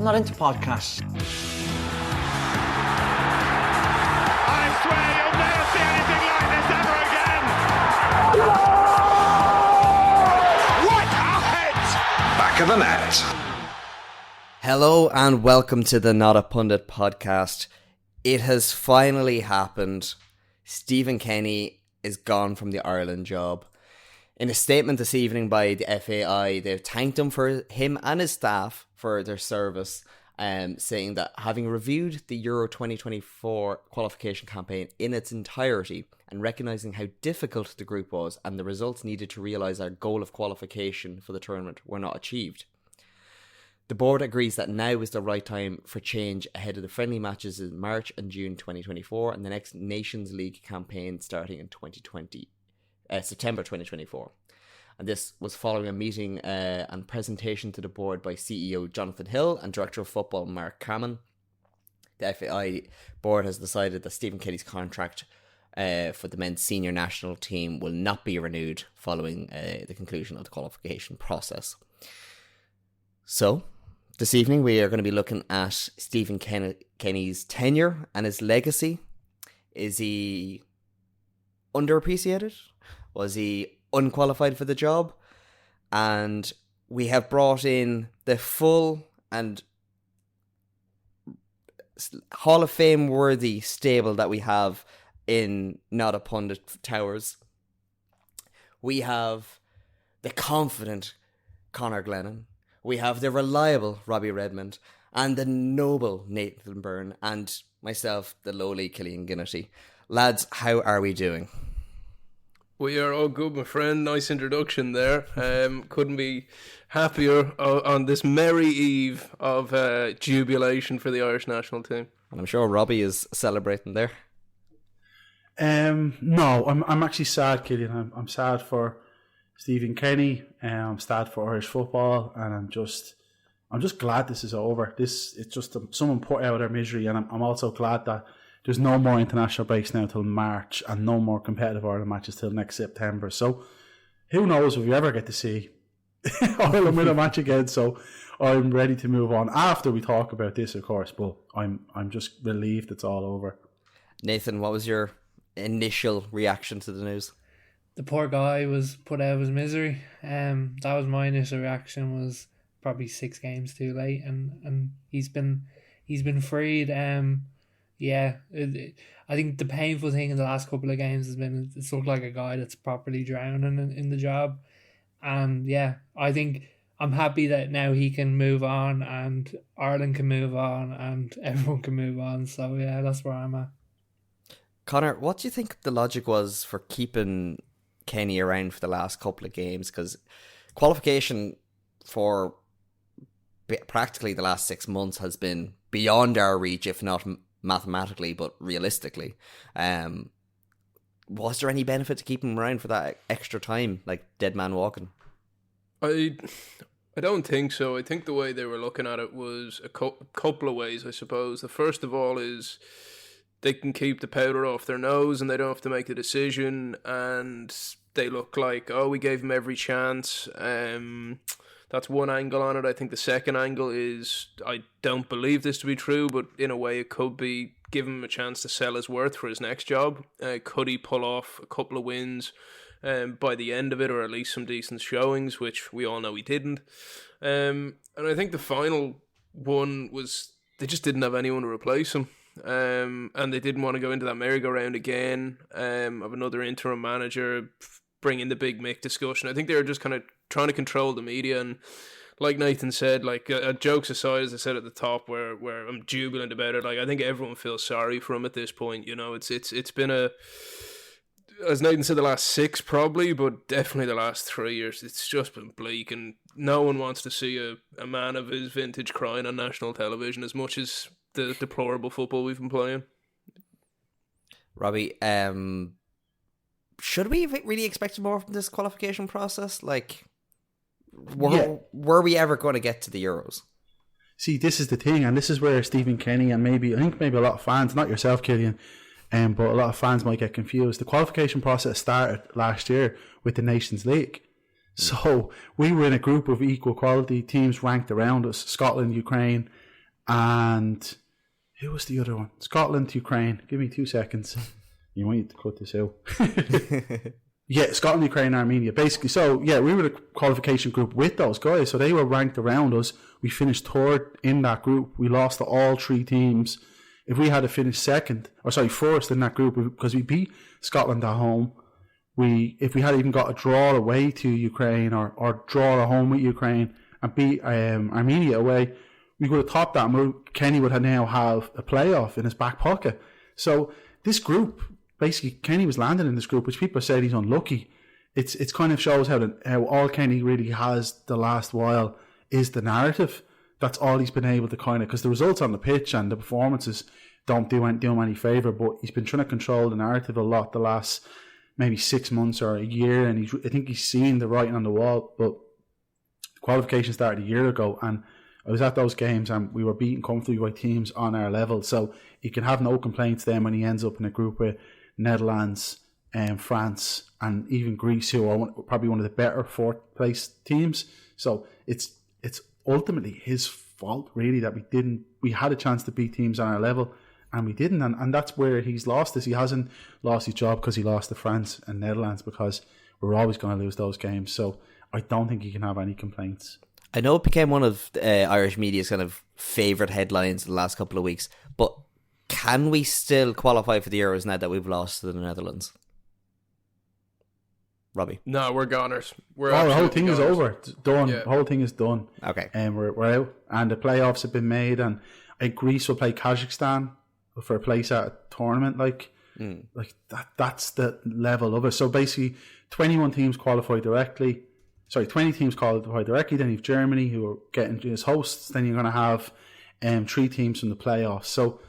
I'm not into podcasts. I swear you'll never see anything like this ever again! What a hit! Back of the net. Hello and welcome to the Not a Pundit podcast. It has finally happened. Stephen Kenny is gone from the Ireland job. In a statement this evening by the FAI, they've thanked him and his staff for their service, saying that having reviewed the Euro 2024 qualification campaign in its entirety and recognising how difficult the group was and the results needed to realise our goal of qualification for the tournament were not achieved. The board agrees that now is the right time for change ahead of the friendly matches in March and June 2024 and the next Nations League campaign starting in September 2024. And this was following a meeting and presentation to the board by CEO Jonathan Hill and Director of Football Mark Cameron. The FAI board has decided that Stephen Kenny's contract for the men's senior national team will not be renewed following the conclusion of the qualification process. So, this evening we are going to be looking at Stephen Kenny's tenure and his legacy. Is he underappreciated? Was he unqualified for the job? And we have brought in the full and Hall of Fame worthy stable that we have in Not a Pundit Towers. We have the confident Conor Glennon. We have the reliable Robbie Redmond and the noble Nathan Byrne and myself, the lowly Killian Ginnity. Lads, how are we doing? We are all good, my friend. Nice introduction there. Couldn't be happier on this merry eve of jubilation for the Irish national team. And I'm sure Robbie is celebrating there. No, I'm actually sad, Killian. I'm sad for Stephen Kenny. I'm sad for Irish football, and I'm just glad this is over. It's just someone put out their misery, and I'm also glad that there's no more international breaks now till March and no more competitive Ireland matches till next September. So who knows if we ever get to see Ireland win a match again. So I'm ready to move on after we talk about this, of course. But I'm just relieved it's all over. Nathan, what was your initial reaction to the news? The poor guy was put out of his misery. That was my initial reaction. Was probably 6 games too late, and he's been freed. I think the painful thing in the last couple of games has been it's looked like a guy that's properly drowning in the job. And I think I'm happy that now he can move on and Ireland can move on and everyone can move on. So that's where I'm at. Connor, what do you think the logic was for keeping Kenny around for the last couple of games? Because qualification for practically the last 6 months has been beyond our reach, if not mathematically, but realistically. Was there any benefit to keep him around for that extra time, like dead man walking? I don't think so. I think the way they were looking at it was a couple of ways, I suppose. The first of all is they can keep the powder off their nose and they don't have to make the decision, and they look like, we gave him every chance. That's one angle on it. I think the second angle is, I don't believe this to be true, but in a way it could be, give him a chance to sell his worth for his next job. Could he pull off a couple of wins by the end of it, or at least some decent showings, which we all know he didn't. And I think the final one was they just didn't have anyone to replace him. And they didn't want to go into that merry-go-round again of another interim manager, bring in the Big Mick discussion. I think they were just kind of trying to control the media, and like Nathan said, like jokes aside, as I said at the top, where I'm jubilant about it, like I think everyone feels sorry for him at this point. You know, it's been as Nathan said, the last 6 probably, but definitely the last 3 years, it's just been bleak, and no one wants to see a man of his vintage crying on national television as much as the deplorable football we've been playing. Robbie, should we really expect more from this qualification process? Like, were we ever going to get to the Euros? See, this is the thing, and this is where Stephen Kenny and I think maybe a lot of fans, not yourself, Killian, but a lot of fans might get confused. The qualification process started last year with the Nations League. So we were in a group of equal quality teams ranked around us: Scotland, Ukraine, and who was the other one? Scotland, Ukraine. Give me 2 seconds. You might need to cut this out. Yeah, Scotland, Ukraine, Armenia. Basically, so yeah, we were the qualification group with those guys. So they were ranked around us. We finished third in that group. We lost to all three teams. If we had to finish first in that group, because we beat Scotland at home, if we had even got a draw away to Ukraine or draw at home with Ukraine and beat Armenia away, we would have topped that. And Kenny would now have a playoff in his back pocket. So this group, basically, Kenny was landing in this group, which people said he's unlucky. It's kind of shows how all Kenny really has the last while is the narrative. That's all he's been able to because the results on the pitch and the performances don't do him any favour, but he's been trying to control the narrative a lot the last maybe 6 months or a year, and I think he's seen the writing on the wall. But the qualification started a year ago, and I was at those games and we were beaten comfortably by teams on our level, so he can have no complaints then when he ends up in a group with Netherlands, France, and even Greece, who are probably one of the better fourth place teams. So it's ultimately his fault, really, that we had a chance to beat teams on our level and we didn't, and that's where he's lost this. He hasn't lost his job because he lost to France and Netherlands, because we're always going to lose those games. So I don't think he can have any complaints. I know it became one of Irish media's kind of favourite headlines in the last couple of weeks, but can we still qualify for the Euros now that we've lost to the Netherlands? Robbie? No, we're goners. The whole thing is over. It's done. Yeah. The whole thing is done. Okay. And we're out. And the playoffs have been made. And Greece will play Kazakhstan for a place at a tournament. That's the level of it. So basically, 21 teams qualify directly. 20 teams qualify directly. Then you have Germany, who are getting as hosts. Then you're going to have 3 teams from the playoffs. So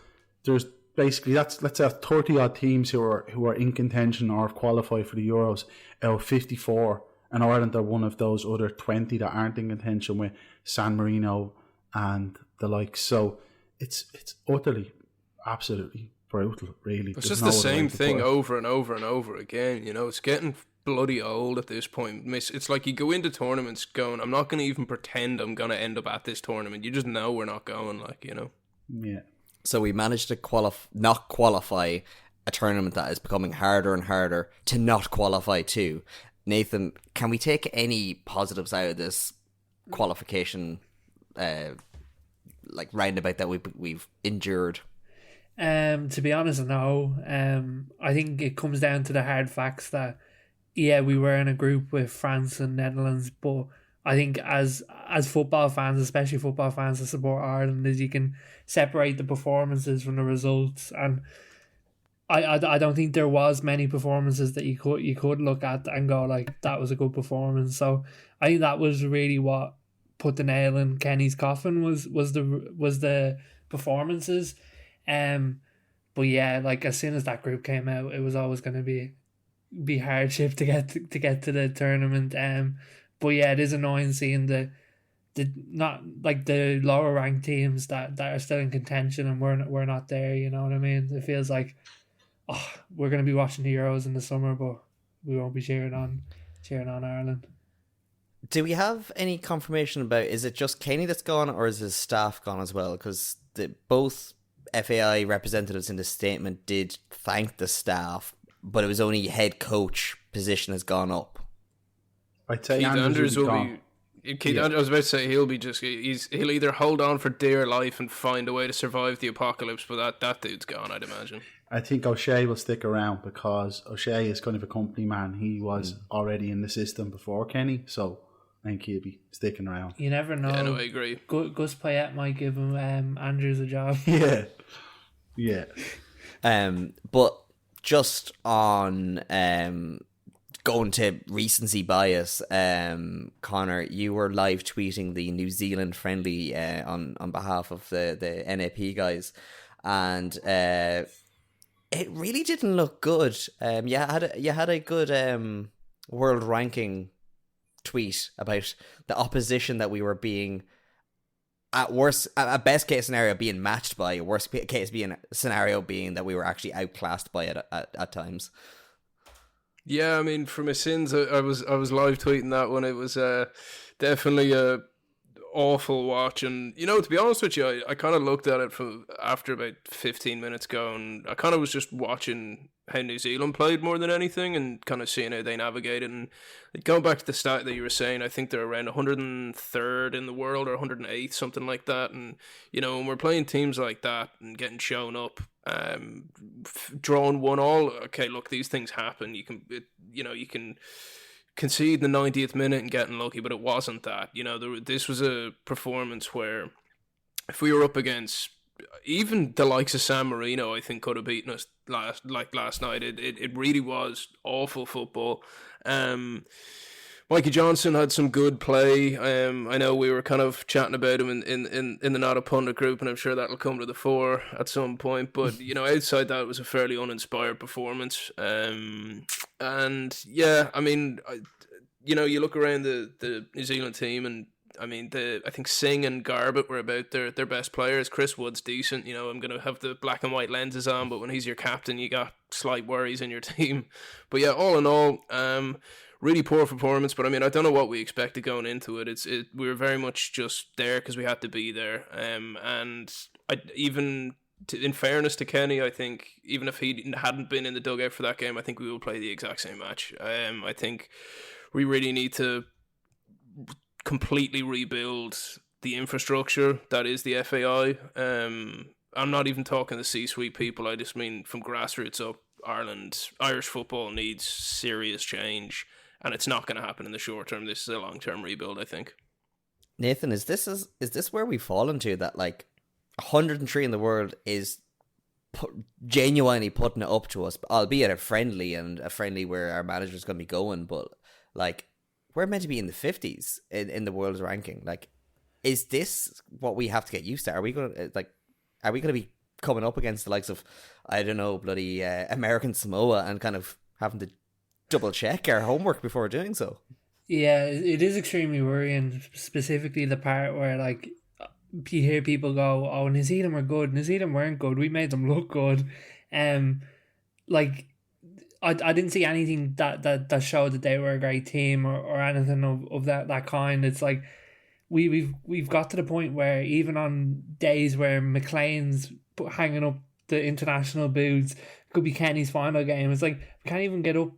there's basically, let's say 30 odd teams who are in contention or have qualified for the Euros out of 54, and Ireland are one of those other 20 that aren't in contention, with San Marino and the like. So it's utterly, absolutely brutal, really. It's just the same thing over and over and over again. It's getting bloody old at this point. It's like you go into tournaments going, I'm not going to even pretend I'm going to end up at this tournament. You just know we're not going, Yeah. So we managed to not qualify a tournament that is becoming harder and harder to not qualify to. Nathan, can we take any positives out of this qualification, roundabout that we've endured? To be honest, no. I think it comes down to the hard facts that, yeah, we were in a group with France and Netherlands, but I think as football fans, especially football fans that support Ireland, is you can separate the performances from the results, and I don't think there was many performances that you could look at and go like, that was a good performance. So I think that was really what put the nail in Kenny's coffin was the performances. But yeah, as soon as that group came out, it was always going to be hardship to get to the tournament. But yeah, it is annoying seeing the lower ranked teams that are still in contention and we're not there. You know what I mean? It feels like, we're going to be watching the Euros in the summer, but we won't be cheering on Ireland. Do we have any confirmation about, is it just Kenny that's gone, or is his staff gone as well? Because both FAI representatives in the statement did thank the staff, but it was only head coach position has gone up. I'd say Keith Andrews will gone. be. Keith, I was about to say he'll either hold on for dear life and find a way to survive the apocalypse, but that dude's gone, I'd imagine. I think O'Shea will stick around because O'Shea is kind of a company man. He was already in the system before Kenny, so I think he'll be sticking around. You never know. Yeah, no, I agree. Gus Payet might give him Andrews a job. Yeah. But just on going to recency bias, Connor, you were live tweeting the New Zealand friendly on behalf of the NAP guys, and it really didn't look good. You had a good world ranking tweet about the opposition that we were being, at best case scenario, being matched by, worst case scenario being that we were actually outclassed by it at times. Yeah, I mean, for my sins, I was live tweeting that one. It was definitely a awful watch. And, you know, to be honest with you, I kind of looked at it after about 15 minutes going. I kind of was just watching how New Zealand played more than anything and kind of seeing how they navigated. And going back to the stat that you were saying, I think they're around 103rd in the world or 108th, something like that. And, you know, when we're playing teams like that and getting shown up, drawing 1-1, okay, look, these things happen. You can concede in the 90th minute and getting lucky, but it wasn't that. You know, this was a performance where if we were up against even the likes of San Marino, I think could have beaten us last night. It really was awful football. Mikey Johnson had some good play. I know we were kind of chatting about him in the Not a Pundit group, and I'm sure that'll come to the fore at some point. But, you know, outside that, it was a fairly uninspired performance. And, yeah, I mean, you know, you look around the New Zealand team, and, I mean, I think Singh and Garbutt were about their best players. Chris Wood's decent. You know, I'm going to have the black and white lenses on, but when he's your captain, you got slight worries in your team. But, yeah, all in all, really poor performance, but I mean, I don't know what we expected going into it. We were very much just there because we had to be there. And in fairness to Kenny, I think even if he hadn't been in the dugout for that game, I think we will play the exact same match. I think we really need to completely rebuild the infrastructure that is the FAI. I'm not even talking the C-suite people. I just mean from grassroots up. Irish football needs serious change. And it's not going to happen in the short term. This is a long-term rebuild, I think. Nathan, is this where we fall into that, like, 103 in the world is genuinely putting it up to us, albeit a friendly where our manager's going to be going, but, like, we're meant to be in the 50s in the world's ranking. Like, is this what we have to get used to? Are we going to be coming up against the likes of, I don't know, bloody American Samoa and kind of having to double check our homework before doing so? Yeah, it is extremely worrying, specifically the part where, like, you hear people go, oh, New Zealand were good. New Zealand weren't good. We made them look good. Like, I didn't see anything that showed that they were a great team or anything of that kind. It's like we've got to the point where even on days where McLean's hanging up the international boots, could be Kenny's final game, it's like we can't even get up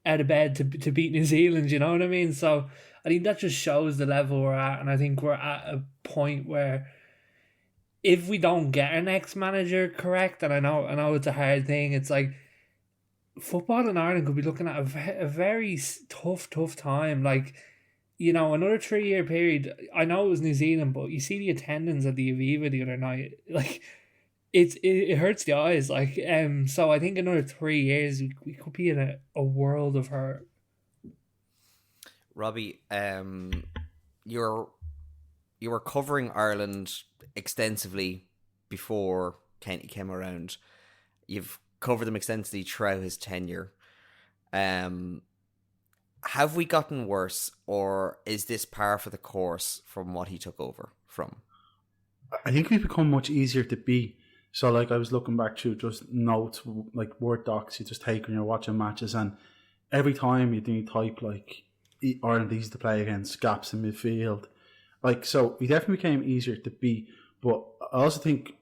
out of bed to beat New Zealand, you know what I mean? So I think that just shows the level we're at, and I think we're at a point where if we don't get our next manager correct, and I know it's a hard thing, it's like football in Ireland could be looking at a very tough time. Like, you know, another 3-year period. I know it was New Zealand, but you see the attendance at the Aviva the other night, like it hurts the eyes. Like, so I think another 3 years we could be in a world of hurt. Robbie, you were covering Ireland extensively before Kenny came around. You've covered them extensively throughout his tenure. Have we gotten worse, or is this par for the course from what he took over from? I think we've become much easier to beat. So, like, I was looking back through just notes, like Word docs you just take when you're watching matches, and every time you type, like, Ireland easy to play against, gaps in midfield. Like, so we definitely became easier to beat. But I also think,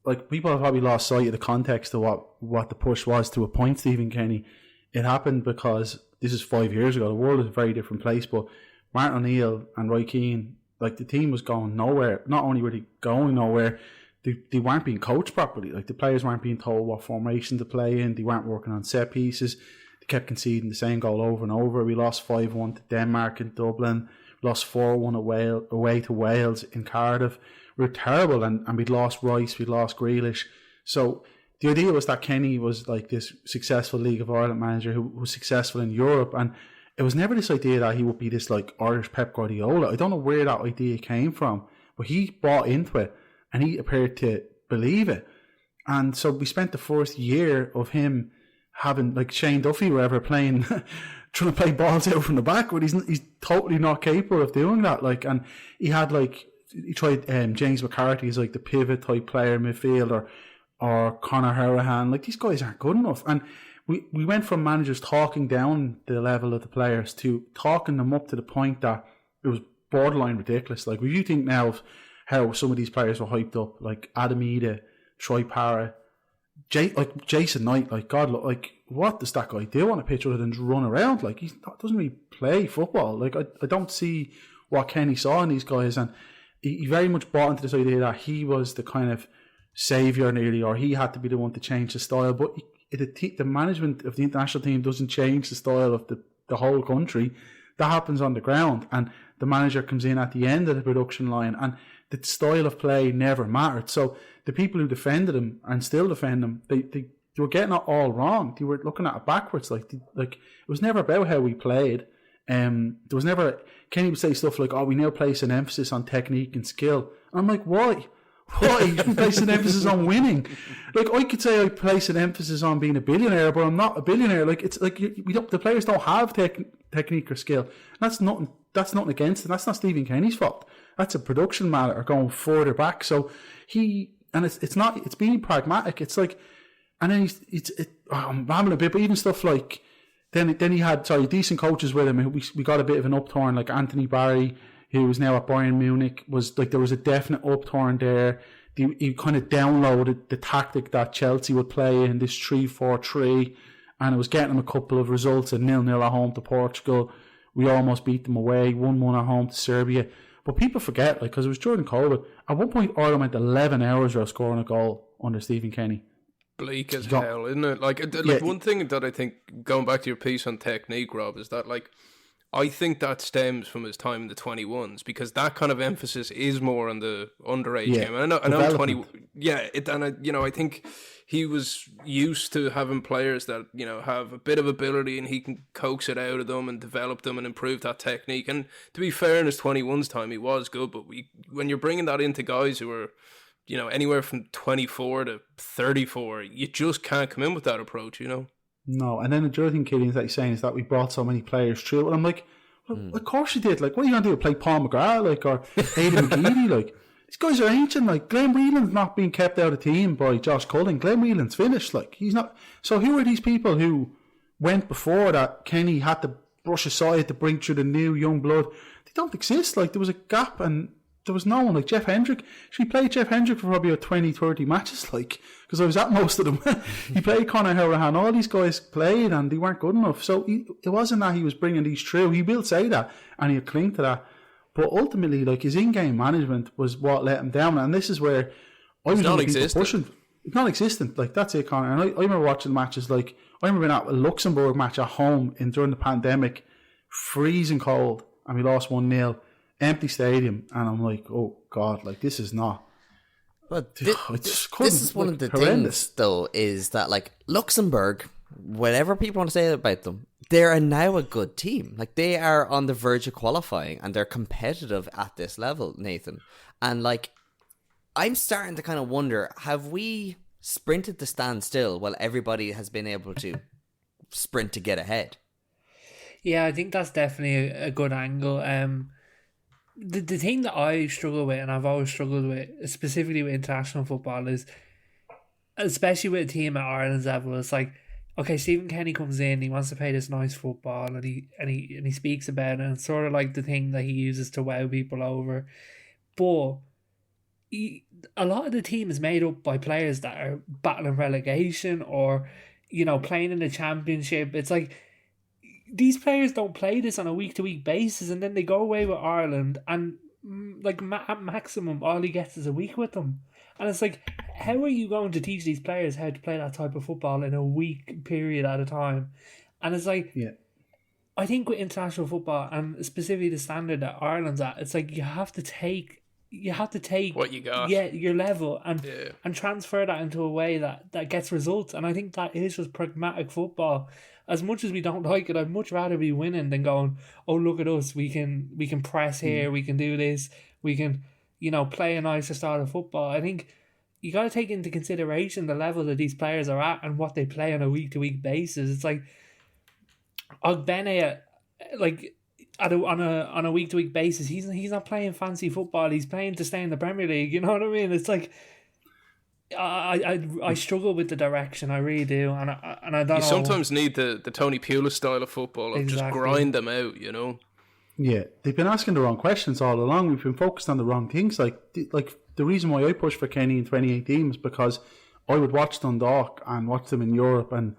like, people have probably lost sight of the context of what the push was to appoint Stephen Kenny. It happened because this is 5 years ago. The world is a very different place. But Martin O'Neill and Roy Keane, like, the team was going nowhere. Not only were they going nowhere, they weren't being coached properly. Like, the players weren't being told what formation to play in. They weren't working on set pieces. They kept conceding the same goal over and over. We lost 5-1 to Denmark in Dublin. We lost 4-1 away to Wales in Cardiff. We were terrible, and we'd lost Rice, we'd lost Grealish. So the idea was that Kenny was like this successful League of Ireland manager who was successful in Europe, and it was never this idea that he would be this, like, Irish Pep Guardiola. I don't know where that idea came from, but he bought into it, and he appeared to believe it. And so we spent the first year of him having, like, Shane Duffy wherever playing, trying to play balls out from the back, but he's totally not capable of doing that. Like, and he had, like, he tried James McCarthy as, like, the pivot type player in midfield, or Conor Hourihane. Like, these guys aren't good enough. And we went from managers talking down the level of the players to talking them up to the point that it was borderline ridiculous. Like, if you think now of how some of these players were hyped up, like Adam Ida, Troy Parra, like Jason Knight, like, God, like, what does that guy do on a pitch other than just run around? Like, he doesn't really play football. Like, I don't see what Kenny saw in these guys, and he very much bought into this idea that he was the kind of saviour nearly, or he had to be the one to change the style. But the management of the international team doesn't change the style of the whole country. That happens on the ground, and the manager comes in at the end of the production line, and the style of play never mattered. So the people who defended him and still defend him, they were getting it all wrong. They were looking at it backwards. Like it was never about how we played. There was never, Kenny would say stuff like, "Oh, we now place an emphasis on technique and skill." And I'm like, why? Why? You can place an emphasis on winning. Like, I could say I place an emphasis on being a billionaire, but I'm not a billionaire. Like, it's like the players don't have technique or skill. That's nothing against them. That's not Stephen Kenny's fault. That's a production matter going further back. So it's being pragmatic. It's like, and then I'm rambling a bit, but even stuff like, then he had decent coaches with him. We got a bit of an upturn, like Anthony Barry, who was now at Bayern Munich, was like, there was a definite upturn there. He kind of downloaded the tactic that Chelsea would play in, this 3-4-3, and it was getting him a couple of results, a 0-0 at home to Portugal. We almost beat them away, 1-1 at home to Serbia. But people forget, like, because it was during COVID, at one point Ireland went 11 hours without scoring a goal under Stephen Kenny. Bleak as hell, isn't it? Like one thing that I think, going back to your piece on technique, Rob, is that, like, I think that stems from his time in the 21s, because that kind of emphasis is more on the underage game. And I know 20, I think he was used to having players that, you know, have a bit of ability and he can coax it out of them and develop them and improve that technique. And to be fair, in his 21s time, he was good. But when you're bringing that into guys who are, you know, anywhere from 24 to 34, you just can't come in with that approach, you know? No, and then the other thing, Killian, that you're saying is that we brought so many players through. And I'm like, well, of course you did. Like, what are you going to do? Play Paul McGrath, like, or Aidan McGeady? Like, these guys are ancient. Like, Glenn Whelan's not being kept out of the team by Josh Cullen. Glenn Whelan's finished. Like, he's not. So who are these people who went before that Kenny had to brush aside to bring through the new young blood? They don't exist. Like, there was a gap, and there was no one. Like Jeff Hendrick. She played Jeff Hendrick for probably about 20, 30 matches, like, because I was at most of them. He played Conor Hourahan. All these guys played and they weren't good enough. So it wasn't that he was bringing these through. He will say that and he'll cling to that. But ultimately, like, his in-game management was what let him down. And this is where I was pushing. It's non-existent. Like, that's it, Conor. And I remember watching matches. Like, I remember being at a Luxembourg match at home during the pandemic, freezing cold, and we lost 1-0. Empty stadium, and I'm like, oh God, like, this is not. But this is one of the things, though, is that, like, Luxembourg, whatever people want to say about them, they're now a good team. Like, they are on the verge of qualifying, and they're competitive at this level, Nathan. And, like, I'm starting to kind of wonder, have we sprinted to stand still while everybody has been able to sprint to get ahead? Yeah, I think that's definitely a good angle. The thing that I struggle with, and I've always struggled with, specifically with international football, is, especially with a team at Ireland's level, it's like, okay, Stephen Kenny comes in, he wants to play this nice football, and he speaks about it, and it's sort of like the thing that he uses to wow people over. But a lot of the team is made up by players that are battling relegation or, you know, playing in the championship. It's like, these players don't play this on a week-to-week basis, and then they go away with Ireland, and like at maximum, all he gets is a week with them. And it's like, how are you going to teach these players how to play that type of football in a week period at a time? And it's like, I think with international football, and specifically the standard that Ireland's at, it's like you have to take what you got, your level, and transfer that into a way that gets results. And I think that is just pragmatic football. As much as we don't like it, I'd much rather be winning than going, oh, look at us, we can press here, we can do this, we can, you know, play a nicer style of football. I think you got to take into consideration the level that these players are at and what they play on a week-to-week basis. It's like, Ogbene, like, on a week-to-week basis, he's not playing fancy football, he's playing to stay in the Premier League, you know what I mean? It's like, I struggle with the direction, I really do, and I don't know. You sometimes need the Tony Pulis style of football of just grind them out, you know. Yeah, they've been asking the wrong questions all along. We've been focused on the wrong things. Like the reason why I pushed for Kenny in 2018 was because I would watch Dundalk and watch them in Europe, and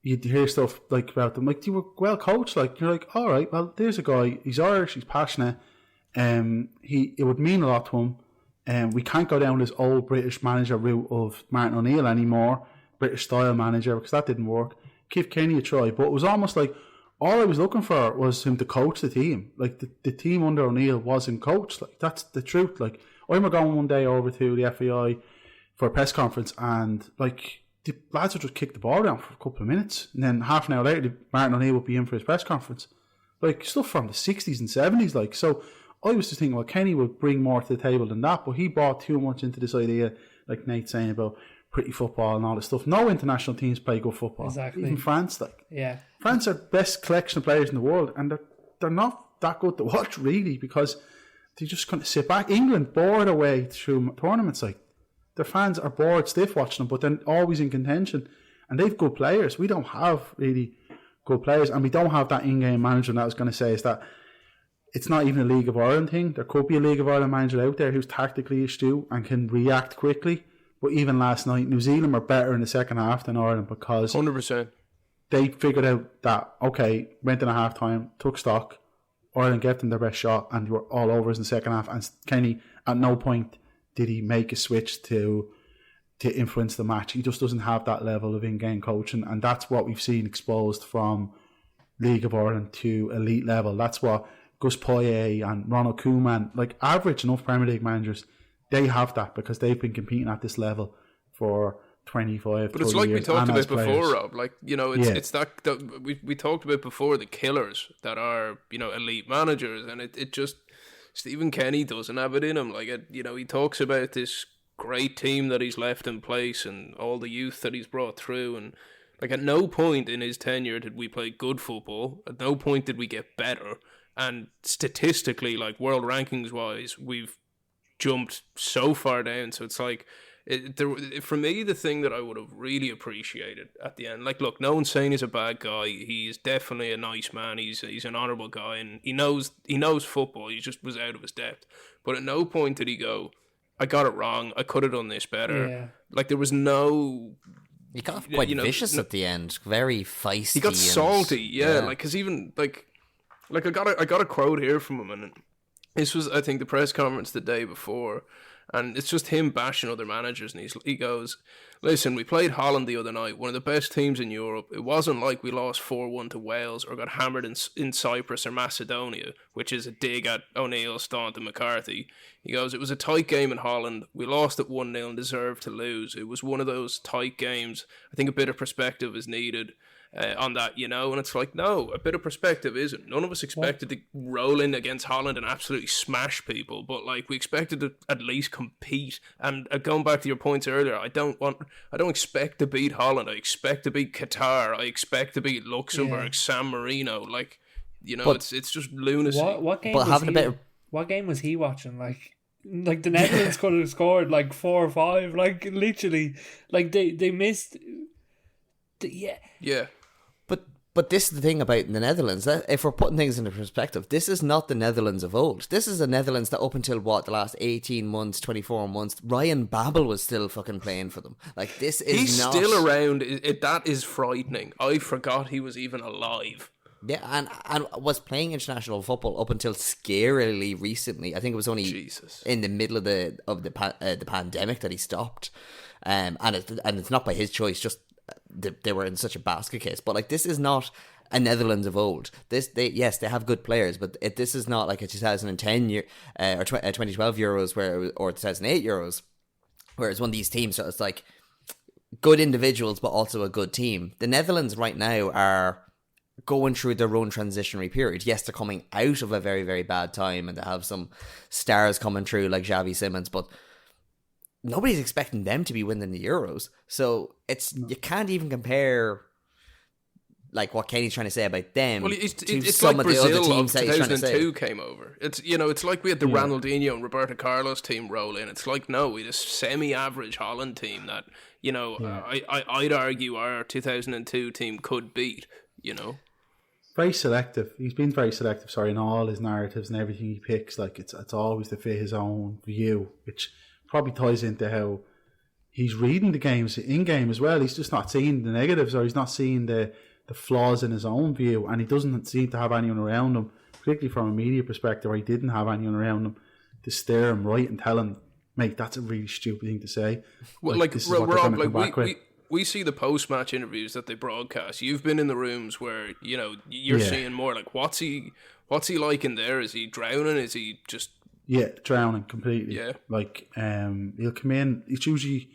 you'd hear stuff like about them. Like, you were well coached. Like, you're like, all right, well, there's a guy. He's Irish. He's passionate. It would mean a lot to him. We can't go down this old British manager route of Martin O'Neill anymore, British style manager, because that didn't work. Give Kenny a try. But it was almost like all I was looking for was him to coach the team. Like, the team under O'Neill wasn't coached. Like, that's the truth. Like, I remember going one day over to the FAI for a press conference, and like, the lads would just kick the ball around for a couple of minutes, and then half an hour later, Martin O'Neill would be in for his press conference. Like, stuff from the 60s and 70s. Like, so I was just thinking, well, Kenny would bring more to the table than that, but he bought too much into this idea, like Nate's saying, about pretty football and all this stuff. No international teams play good football. Exactly. Even France, like. Yeah. France are the best collection of players in the world, and they're not that good to watch, really, because they just kind of sit back. England bored away through tournaments. Like, their fans are bored stiff watching them, but they're always in contention, and they've good players. We don't have really good players, and we don't have that in-game manager. And I was going to say is that it's not even a League of Ireland thing. There could be a League of Ireland manager out there who's tactically astute and can react quickly. But even last night, New Zealand were better in the second half than Ireland, because 100%. They figured out that, okay, went in a half time, took stock, Ireland gave them their best shot, and they were all over us in the second half. And Kenny, at no point did he make a switch to influence the match. He just doesn't have that level of in-game coaching, and that's what we've seen exposed from League of Ireland to elite level. That's what Gus Poyet and Ronald Koeman, like average enough Premier League managers, they have that because they've been competing at this level for 25, but it's like we talked about before, Rob. Like, you know, it's that we talked about before, the killers that are, you know, elite managers, and it just, Stephen Kenny doesn't have it in him. Like, you know, he talks about this great team that he's left in place and all the youth that he's brought through, and like, at no point in his tenure did we play good football. At no point did we get better, and statistically, like, world rankings wise, we've jumped so far down. So it's like, for me, the thing that I would have really appreciated at the end, like, look, no one's saying he's a bad guy. He's definitely a nice man. He's an honourable guy, and he knows football. He just was out of his depth. But at no point did he go, I got it wrong, I could have done this better. Yeah. Like, there was no... He got quite vicious at the end, very feisty. He got salty, yeah. Like, because even like I got a quote here from him, and this was, I think, the press conference the day before, and it's just him bashing other managers, and he goes, listen, we played Holland the other night, one of the best teams in Europe. It wasn't like we lost 4-1 to Wales or got hammered in Cyprus or Macedonia, which is a dig at O'Neill, Staunton and McCarthy. He goes, it was a tight game in Holland. We lost at 1-0 and deserved to lose. It was one of those tight games. I think a bit of perspective is needed on that, you know, and it's like, no, a bit of perspective isn't. None of us expected to roll in against Holland and absolutely smash people, but like, we expected to at least compete. And going back to your points earlier, I don't expect to beat Holland. I expect to beat Qatar. I expect to beat Luxembourg, San Marino. Like, you know, but it's just lunacy. What game was he watching? Like the Netherlands could have scored like 4 or 5. Like, literally, like they missed. Yeah. But this is the thing about the Netherlands, that if we're putting things into perspective, this is not the Netherlands of old. This is the Netherlands that up until the last 18 months, 24 months, Ryan Babel was still fucking playing for them. Like, this is He's still around. That is frightening. I forgot he was even alive. Yeah, and was playing international football up until scarily recently. I think it was only in the middle of the pandemic that he stopped. And it's not by his choice, just they were in such a basket case. But like, this is not a Netherlands of old. They have good players, but this is not like a 2010 year or 2012 Euros or 2008 Euros, where it's one of these teams. So it's like good individuals, but also a good team. The Netherlands right now are going through their own transitionary period. Yes, they're coming out of a very, very bad time, and they have some stars coming through like Xavi Simons, but nobody's expecting them to be winning the Euros. So you can't even compare like what Kenny's trying to say about them. Well, it's some like of Brazil the other teams that 2002 came over. It's like we had the Ronaldinho and Roberto Carlos team roll in. It's like, no, we had a semi-average Holland team that, I'd argue our 2002 team could beat, very selective. He's been very selective, in all his narratives and everything he picks. Like it's always to fit his own view, which probably ties into how he's reading the games in game as well. He's just not seeing the negatives, or he's not seeing the flaws in his own view, and he doesn't seem to have anyone around him, particularly from a media perspective, where he didn't have anyone around him to steer him right and tell him, mate, that's a really stupid thing to say. Well, this is what they're Rob, gonna come back with. we see the post-match interviews that they broadcast. You've been in the rooms where, you know, you're seeing more like, what's he like in there? Is he drowning? Is he just... Yeah, drowning completely. Yeah. Like, he'll come in, it's usually,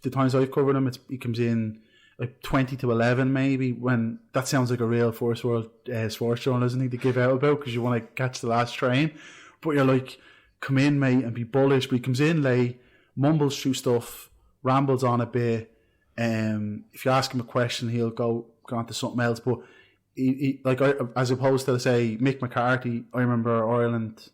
the times I've covered him, he comes in like 20 to 11 maybe, when that sounds like a real first world sports journalism thing to give out about, because you want to catch the last train. But you're like, come in, mate, and be bullish. But he comes in late, mumbles through stuff, rambles on a bit. If you ask him a question, he'll go on to something else. But he like, as opposed to, say, Mick McCarthy, I remember Ireland,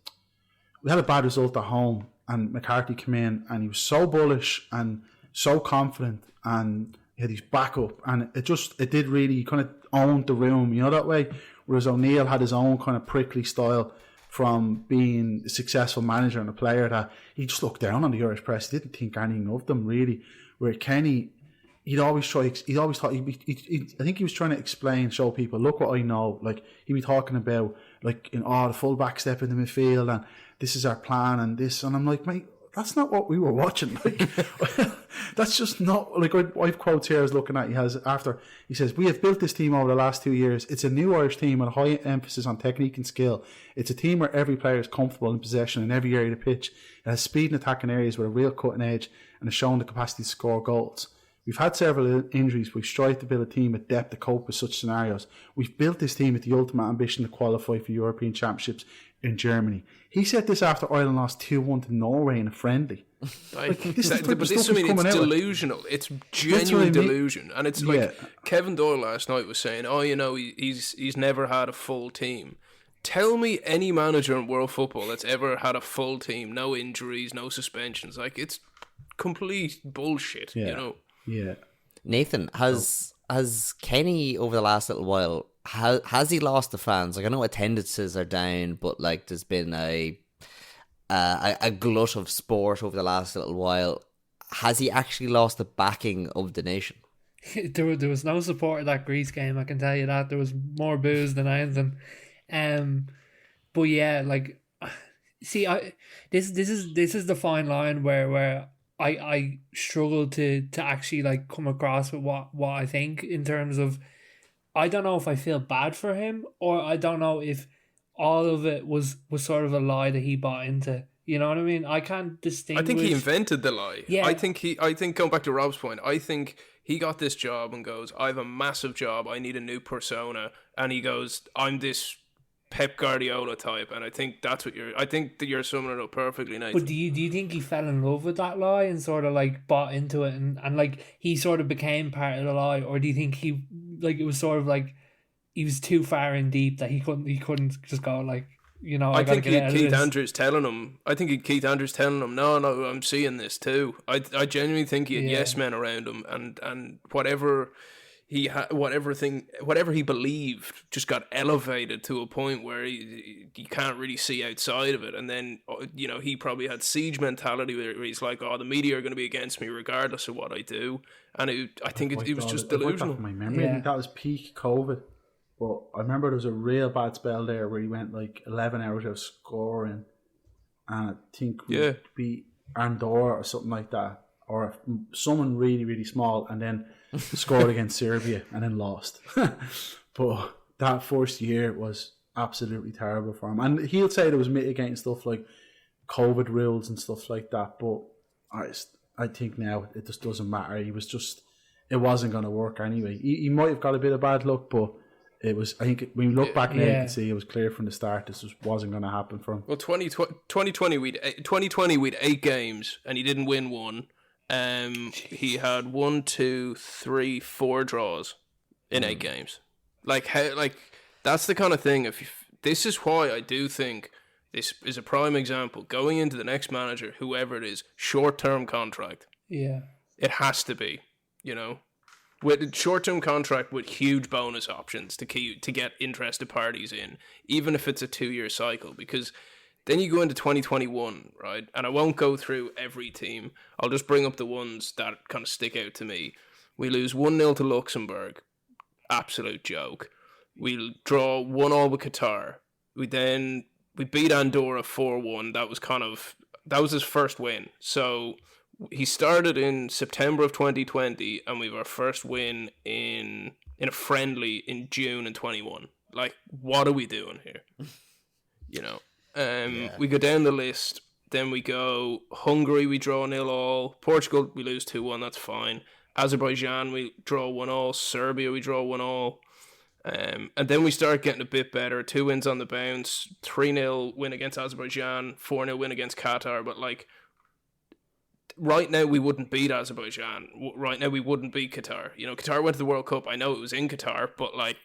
we had a bad result at home, and McCarthy came in and he was so bullish and so confident, and he had his backup, and it did really kind of own the room, you know, that way. Whereas O'Neill had his own kind of prickly style from being a successful manager and a player, that he just looked down on the Irish press. He didn't think anything of them really. Where Kenny, I think he was trying to show people, look what I know. Like, he'd be talking about, like, the full back step in the midfield, and this is our plan, and this, and I'm like, mate, that's not what we were watching. Like, that's just not, like, I've quotes here I was looking at. He says, we have built this team over the last 2 years. It's a new Irish team with a high emphasis on technique and skill. It's a team where every player is comfortable in possession in every area of the pitch. It has speed and attacking areas with a real cutting edge, and has shown the capacity to score goals. We've had several injuries. We've strived to build a team with depth to cope with such scenarios. We've built this team with the ultimate ambition to qualify for European Championships in Germany. He said this after Ireland lost 2-1 to Norway in a friendly. It's delusional. It's genuine delusion. And it's like Kevin Doyle last night was saying, he's never had a full team. Tell me any manager in world football that's ever had a full team, no injuries, no suspensions. Like, it's complete bullshit, you know? Yeah. Nathan, has Kenny over the last little while, has he lost the fans? Like, I know attendances are down, but like, there's been a glut of sport over the last little while. Has he actually lost the backing of the nation? There was no support at that Greece game, I can tell you that. There was more boos than anything. But yeah, like, see, this is the fine line where I struggle to actually, like, come across with what I think, in terms of, I don't know if I feel bad for him, or I don't know if all of it was sort of a lie that he bought into. You know what I mean? I can't distinguish. I think he invented the lie. Yeah. I think going back to Rob's point, I think he got this job and goes, I have a massive job, I need a new persona, and he goes, I'm this Pep Guardiola type, and I think that's what I think that you're summing it up perfectly, Nathan. But do you think he fell in love with that lie and sort of, like, bought into it, and like, he sort of became part of the lie? Or do you think he, like, it was sort of like he was too far in deep that he couldn't just go, like, you know, I think Keith Andrews telling him, no, I'm seeing this too. I genuinely think he had yes men around him, and whatever he whatever he believed just got elevated to a point where you can't really see outside of it. And then, you know, he probably had siege mentality where he's like, the media are going to be against me regardless of what I do. And I think it was just delusional. My memory, I think that was peak COVID. But I remember there was a real bad spell there where he went like 11 hours of scoring, and I think we beat Andorra or something like that, or someone really, really small, and then scored against Serbia and then lost. But that first year was absolutely terrible for him. And he'll say there was mitigating stuff like COVID rules and stuff like that, but I think now it just doesn't matter. It wasn't going to work anyway. He might have got a bit of bad luck, but it was, I think, when you look back now, you can see it was clear from the start this wasn't going to happen for him. Well, 2020 we'd 8 games and he didn't win one. He had 1, 2, 3, 4 draws in 8 games. Like, how, like, that's the kind of thing. This is why I do think this is a prime example. Going into the next manager, whoever it is, short-term contract. Yeah, it has to be. You know, with a short-term contract with huge bonus options to get interested parties in, even if it's a 2-year cycle, because then you go into 2021, right? And I won't go through every team. I'll just bring up the ones that kind of stick out to me. We lose 1-0 to Luxembourg. Absolute joke. We'll draw 1-1 with Qatar. We beat Andorra 4-1. That was his first win. So he started in September of 2020, and we have our first win in a friendly in June in 21. Like, what are we doing here? You know. We go down the list. Then we go Hungary. We draw 0-0. Portugal. We lose 2-1. That's fine. Azerbaijan. We draw 1-0. Serbia. We draw 1-0. And then we start getting a bit better. 2 wins on the bounce. 3-0 win against Azerbaijan. 4-0 win against Qatar. But like, right now we wouldn't beat Azerbaijan. Right now we wouldn't beat Qatar. You know, Qatar went to the World Cup. I know it was in Qatar, but like,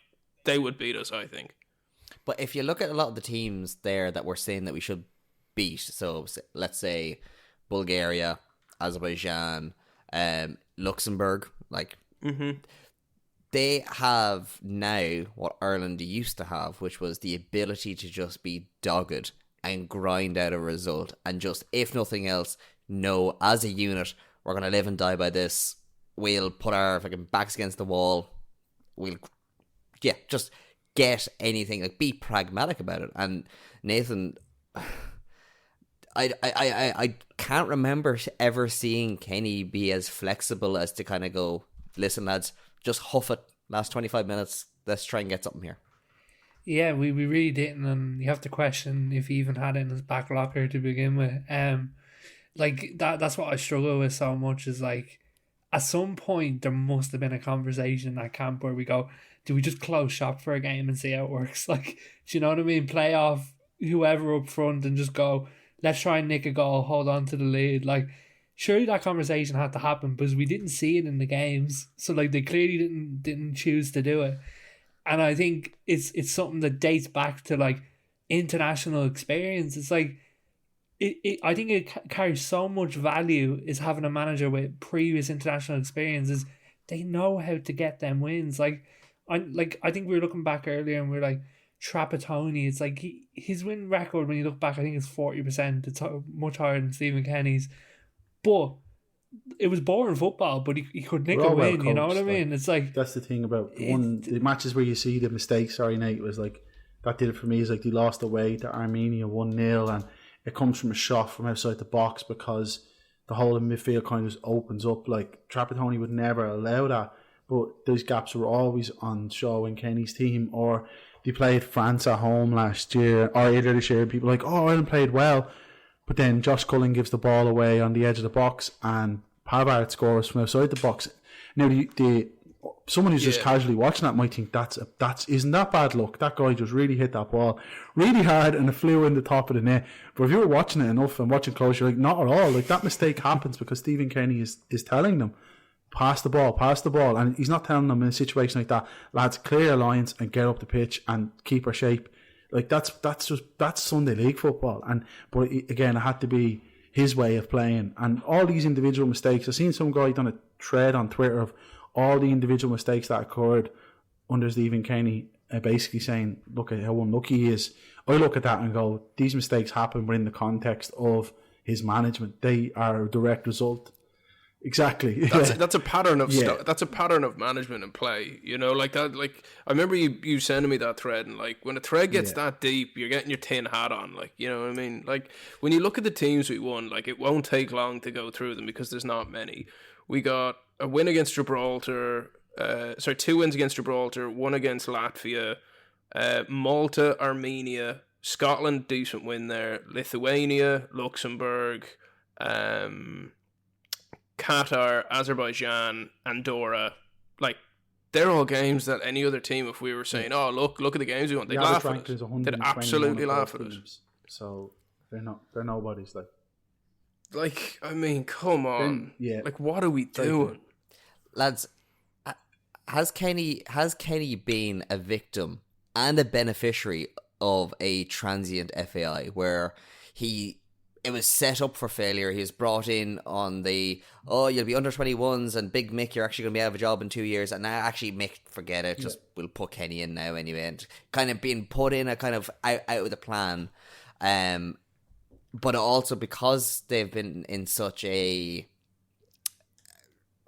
they would beat us, I think. But if you look at a lot of the teams there that we're saying that we should beat, so let's say Bulgaria, Azerbaijan, Luxembourg, like, they have now what Ireland used to have, which was the ability to just be dogged and grind out a result, and just, if nothing else, know as a unit, we're going to live and die by this. We'll put our fucking backs against the wall. We'll, just get anything, like, be pragmatic about it. And Nathan, I can't remember ever seeing Kenny be as flexible as to kind of go, listen lads, just huff it, last 25 minutes, let's try and get something here. Yeah, we really didn't, and you have to question if he even had it in his back locker to begin with. Like, that's what I struggle with so much, is like, at some point there must have been a conversation at camp where we go, do we just close shop for a game and see how it works? Like, do you know what I mean? Play off whoever up front and just go, let's try and nick a goal, hold on to the lead. Like, surely that conversation had to happen, because we didn't see it in the games. So like, they clearly didn't choose to do it. And I think it's something that dates back to like international experience. It's like, I think it carries so much value, is having a manager with previous international experiences. They know how to get them wins. I think we were looking back earlier and we were like, Trapattoni, it's like his win record, when you look back, I think it's 40%. It's much higher than Stephen Kenny's. But it was boring football, but he could nick a win, well, you know what I mean? It's like, that's the thing about the matches where you see the mistakes. Sorry, Nate, was like, that did it for me. Is like, they lost away to Armenia 1-0, and it comes from a shot from outside the box, because the whole of midfield kind of just opens up. Like, Trapattoni would never allow that, but those gaps were always on show in Kenny's team. Or they played France at home last year, or earlier this year, and people were like, oh, Ireland played well. But then Josh Cullen gives the ball away on the edge of the box, and Pavard scores from outside the box. Now, someone who's just casually watching that might think isn't that bad luck? That guy just really hit that ball really hard, and it flew in the top of the net. But if you were watching it enough and watching close, you're like, not at all. Like, that mistake happens because Stephen Kenny is telling them, pass the ball, and he's not telling them in a situation like that, lads, clear your lines and get up the pitch and keep our shape. Like, that's Sunday League football. But again, it had to be his way of playing, and all these individual mistakes. I've seen some guy done a thread on Twitter of all the individual mistakes that occurred under Stephen Kenny, basically saying, look at how unlucky he is. I look at that and go, these mistakes happen within the context of his management. They are a direct result. Exactly. That's a pattern of that's a pattern of management and play. You know, like that. Like, I remember you sending me that thread, and like, when a thread gets that deep, you're getting your tin hat on. Like, you know what I mean? Like, when you look at the teams we won, like, it won't take long to go through them because there's not many. We got a win against Gibraltar. 2 wins against Gibraltar, 1 against Latvia, Malta, Armenia, Scotland, decent win there, Lithuania, Luxembourg, Qatar, Azerbaijan, Andorra. Like, they're all games that any other team, if we were saying, oh, look at the games we won, they'd laugh at us. They'd absolutely laugh at us. So they're nobodies. Like, I mean, come on. Like, what are we doing? Lads, has Kenny been a victim and a beneficiary of a transient FAI where he it was set up for failure. He was brought in on the, you'll be under 21s and Big Mick, you're actually going to be out of a job in 2 years. And now actually, Mick, forget it. Just we'll put Kenny in now anyway. And kind of being put in a kind of out with a plan. But also because they've been in such a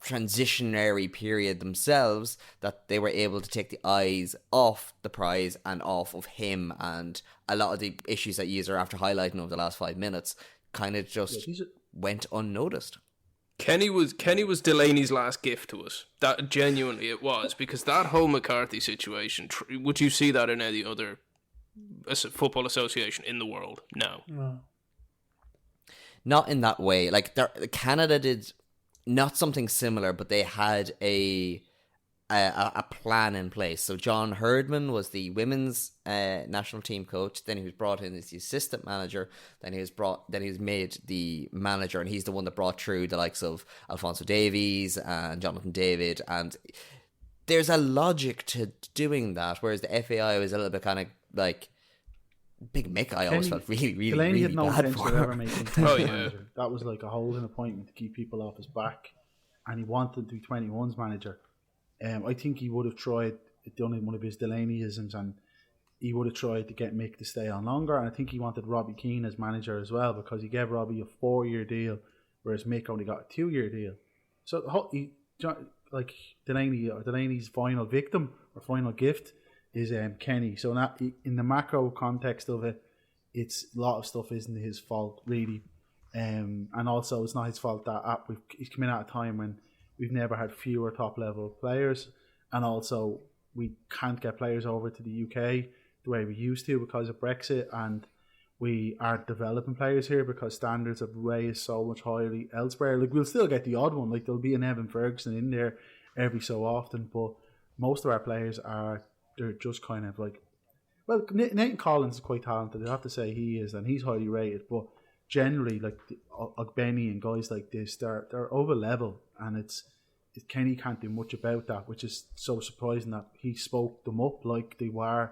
transitionary period themselves, that they were able to take the eyes off the prize and off of him, and a lot of the issues that you are after highlighting over the last 5 minutes kind of just went unnoticed. Kenny was Delaney's last gift to us. That genuinely it was, because that whole McCarthy situation, would you see that in any other football association in the world? No. Not in that way. Like Canada did not something similar, but they had a plan in place. So John Herdman was the women's national team coach. Then he was brought in as the assistant manager. Then he was made the manager, and he's the one that brought through the likes of Alphonso Davies and Jonathan David. And there's a logic to doing that, whereas the FAI was a little bit kind of like Big Mick. I always felt really Delaney had no bad intention for of ever him. making manager. That was like a holding appointment to keep people off his back, and he wanted to be 21's manager. I think he would have tried, done one of his Delaneyisms, and he would have tried to get Mick to stay on longer. And I think he wanted Robbie Keane as manager as well, because he gave Robbie a 4-year deal, whereas Mick only got a 2-year deal. So like Delaney's final victim or final gift is Kenny. So in the macro context of it, it's a lot of stuff isn't his fault really, and also it's not his fault that he's coming at a time when we've never had fewer top level players, and also we can't get players over to the UK the way we used to because of Brexit, and we aren't developing players here because standards have raised so much highly elsewhere. Like, we'll still get the odd one, like there'll be an Evan Ferguson in there every so often, but most of our players they're just kind of like, well, Nathan Collins is quite talented, I have to say he is, and he's highly rated, but generally, like Benny and guys like this, they're over level, and Kenny can't do much about that, which is so surprising that he spoke them up like they were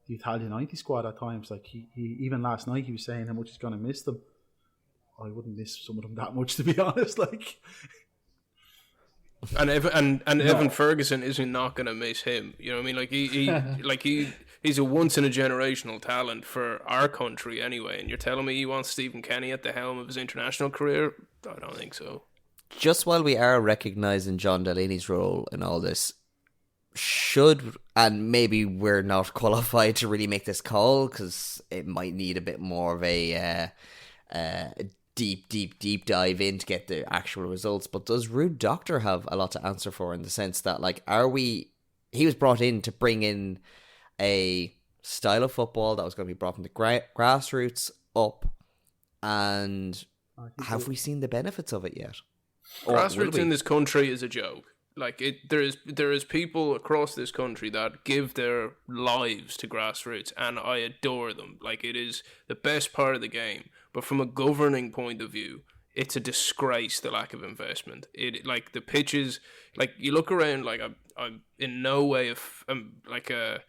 the Italian 90 squad at times. Like he even last night he was saying how much he's going to miss them. I wouldn't miss some of them that much, to be honest. Like, and Evan Ferguson isn't not going to miss him. You know what I mean? Like he's a once in a generational talent for our country anyway. And you're telling me you want Stephen Kenny at the helm of his international career? I don't think so. Just while we are recognising John Delaney's role in all this, and maybe we're not qualified to really make this call because it might need a bit more of a deep dive in to get the actual results, but does Ruud Doctor have a lot to answer for, in the sense that, like, he was brought in to bring in a style of football that was going to be brought from the grassroots up, and have we seen the benefits of it yet? Grassroots in this country is a joke. Like, there is people across this country that give their lives to grassroots, and I adore them. Like, it is the best part of the game. But from a governing point of view, it's a disgrace, the lack of investment. Like, the pitches, like, you look around, like, I'm in no way like a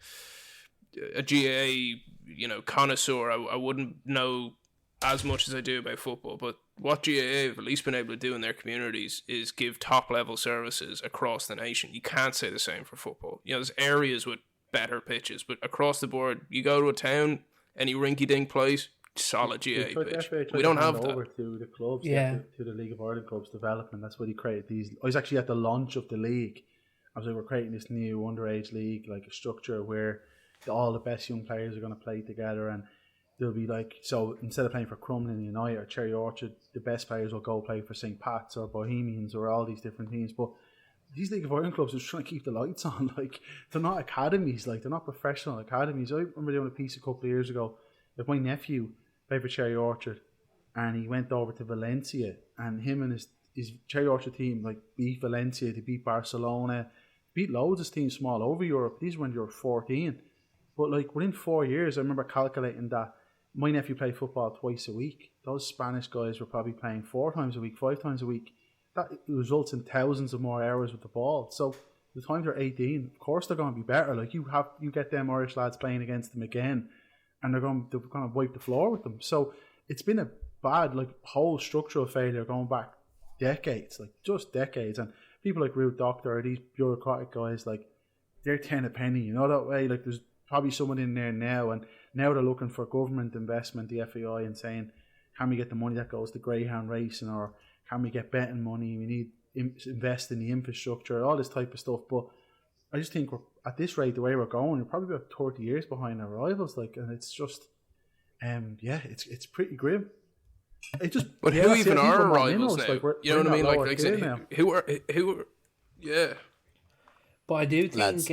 GAA, connoisseur. I wouldn't know as much as I do about football, but what GAA have at least been able to do in their communities is give top level services across the nation. You can't say the same for football. There's areas with better pitches, but across the board, you go to a town, any rinky dink place, solid GAA pitch. We don't have that. Over to the clubs, yeah, to the League of Ireland clubs development. That's what he created these. I was actually at the launch of the league. I was like, we're creating this new underage league, like a structure where all the best young players are going to play together, and they'll be like, so instead of playing for Crumlin United or Cherry Orchard, the best players will go play for St. Pat's or Bohemians or all these different teams. But these League of Ireland clubs are just trying to keep the lights on. Like, they're not academies, like they're not professional academies. I remember doing a piece a couple of years ago. Like, my nephew played for Cherry Orchard, and he went over to Valencia, and him and his Cherry Orchard team like beat Valencia, they beat Barcelona, beat loads of teams small over Europe. These were when you were 14. But like, within 4 years, I remember calculating that my nephew played football twice a week. Those Spanish guys were probably playing 4 times a week, 5 times a week. That results in thousands of more hours with the ball. So the time they're 18, of course they're going to be better. Like, you get them Irish lads playing against them again, and they're going to wipe the floor with them. So it's been bad, like whole structural failure going back decades, like just decades. And people like Ruth Doctor or these bureaucratic guys, like they're 10 a penny, you know that way. Like there's probably someone in there now, and now they're looking for government investment, the FAI, and saying, can we get the money that goes to greyhound racing, or can we get betting money? We need invest in the infrastructure, all this type of stuff. But I just think we're, at this rate, the way we're going, we're probably about 30 years behind our rivals. Like, and it's just, it's pretty grim. It just, but who even are our rivals now? Like you know what I mean? Like who are, yeah. But I do think,